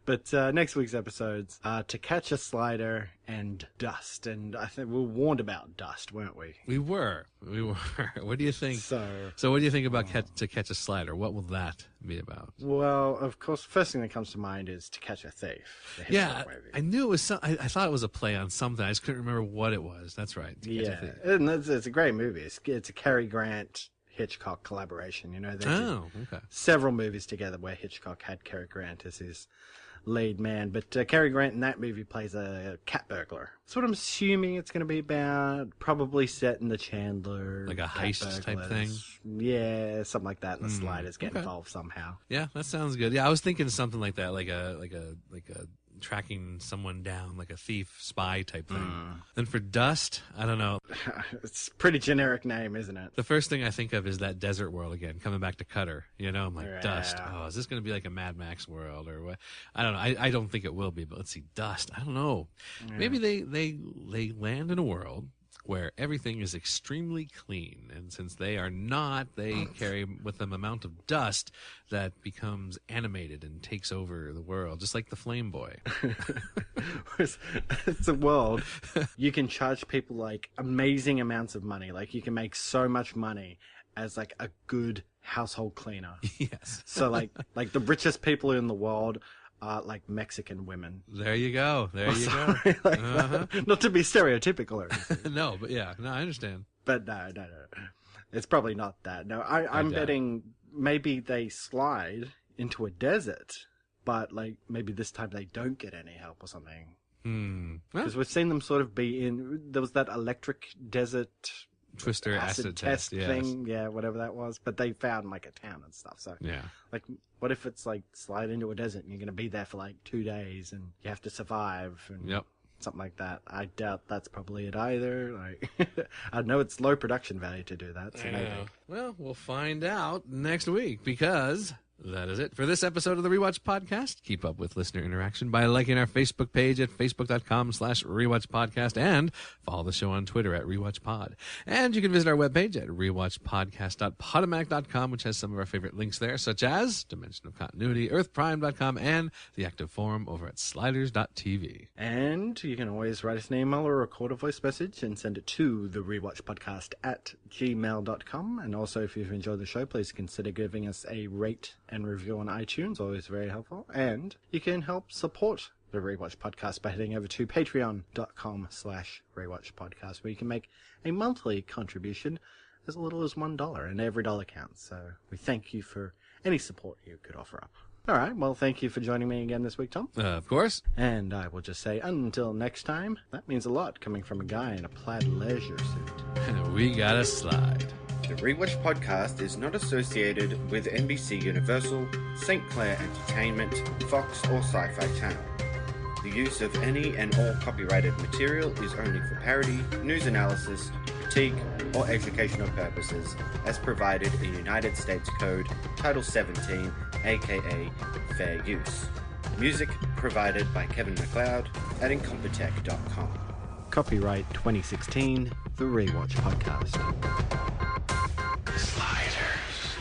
But next week's episodes are To Catch a Slider and Dust. And I think we were warned about Dust, weren't we? We were. What do you think? So what do you think about To Catch a Slider? What will that be about? Well, of course, the first thing that comes to mind is To Catch a Thief. Yeah, I knew it was I thought it was a play on something. I just couldn't remember what it was. That's right. Yeah, and it's a great movie. It's a Cary Grant Hitchcock collaboration. You know, they did several movies together where Hitchcock had Cary Grant as his lead man. But Cary Grant in that movie plays a cat burglar. That's what I'm assuming it's going to be about. Probably set in the Chandler, like a heist type thing. Yeah, something like that. And the sliders get involved somehow. Yeah, that sounds good. Yeah, I was thinking something like that, like a tracking someone down, like a thief spy type thing. Then for Dust, I don't know. It's a pretty generic name, isn't it? The first thing I think of is that desert world again, coming back to Cutter. You know, I'm like, Dust. Oh, is this going to be like a Mad Max world or what? I don't know. I don't think it will be, but let's see. Dust. I don't know. Yeah. Maybe they land in a world where everything is extremely clean, and since they are not, they carry with them amount of dust that becomes animated and takes over the world, just like the Flame Boy. It's a world you can charge people like amazing amounts of money. Like you can make so much money as like a good household cleaner. Yes. So like the richest people in the world are like Mexican women. There you go. There you go. Like not to be stereotypical or anything. No, but yeah, no, I understand. But no. It's probably not that. No, I'm betting maybe they slide into a desert, but like maybe this time they don't get any help or something. Because we've seen them sort of be in. There was that electric desert Twister acid test thing, whatever that was. But they found like a town and stuff. So like, what if it's like slide into a desert and you're going to be there for like 2 days and you have to survive and something like that? I doubt that's probably it either. Like, I know it's low production value to do that. So maybe. Well, we'll find out next week because that is it for this episode of the Rewatch Podcast. Keep up with listener interaction by liking our Facebook page at facebook.com/rewatchpodcast and follow the show on Twitter at rewatchpod. And you can visit our webpage at rewatchpodcast.podomatic.com, which has some of our favorite links there, such as Dimension of Continuity, earthprime.com, and the active forum over at sliders.tv. And you can always write us an email or record a voice message and send it to the rewatchpodcast at gmail.com. And also, if you've enjoyed the show, please consider giving us a rate and review on iTunes, always very helpful. And you can help support the Rewatch Podcast by heading over to patreon.com/rewatchpodcast, where you can make a monthly contribution as little as $1, and every dollar counts. So we thank you for any support you could offer up. All right, well, thank you for joining me again this week, Tom. Of course. And I will just say, until next time, that means a lot coming from a guy in a plaid leisure suit. We gotta slide. The Rewatch Podcast is not associated with NBC Universal, St. Clair Entertainment, Fox, or Sci-Fi Channel. The use of any and all copyrighted material is only for parody, news analysis, critique, or educational purposes, as provided in United States Code Title 17, aka Fair Use. Music provided by Kevin MacLeod at Incompetech.com. Copyright 2016, The Rewatch Podcast. Sliders.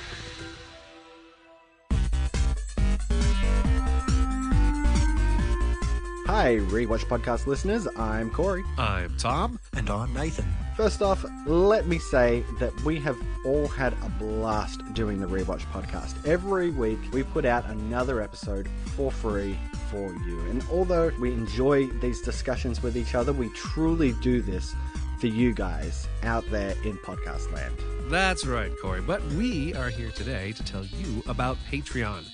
Hi, Rewatch Podcast listeners. I'm Corey. I'm Tom. And I'm Nathan. First off, let me say that we have all had a blast doing the Rewatch Podcast. Every week, we put out another episode for free for you. And although we enjoy these discussions with each other, we truly do this for you guys out there in podcast land. That's right, Corey. But we are here today to tell you about Patreon.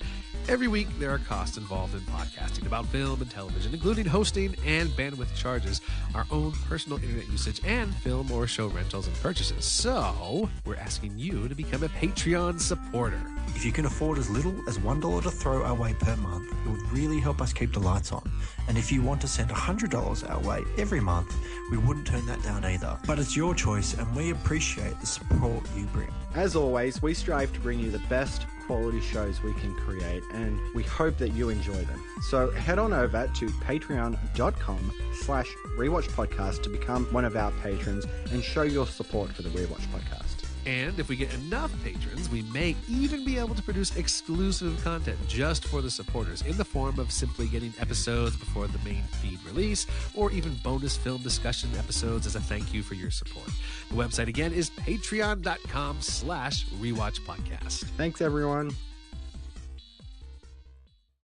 Every week, there are costs involved in podcasting about film and television, including hosting and bandwidth charges, our own personal internet usage, and film or show rentals and purchases. So, we're asking you to become a Patreon supporter. If you can afford as little as $1 to throw our way per month, it would really help us keep the lights on. And if you want to send $100 our way every month, we wouldn't turn that down either. But it's your choice, and we appreciate the support you bring. As always, we strive to bring you the best quality shows we can create, and we hope that you enjoy them. So head on over to patreon.com/rewatchpodcast to become one of our patrons and show your support for the Rewatch Podcast. And if we get enough patrons, we may even be able to produce exclusive content just for the supporters in the form of simply getting episodes before the main feed release, or even bonus film discussion episodes as a thank you for your support. The website again is patreon.com/rewatchpodcast. Thanks, everyone.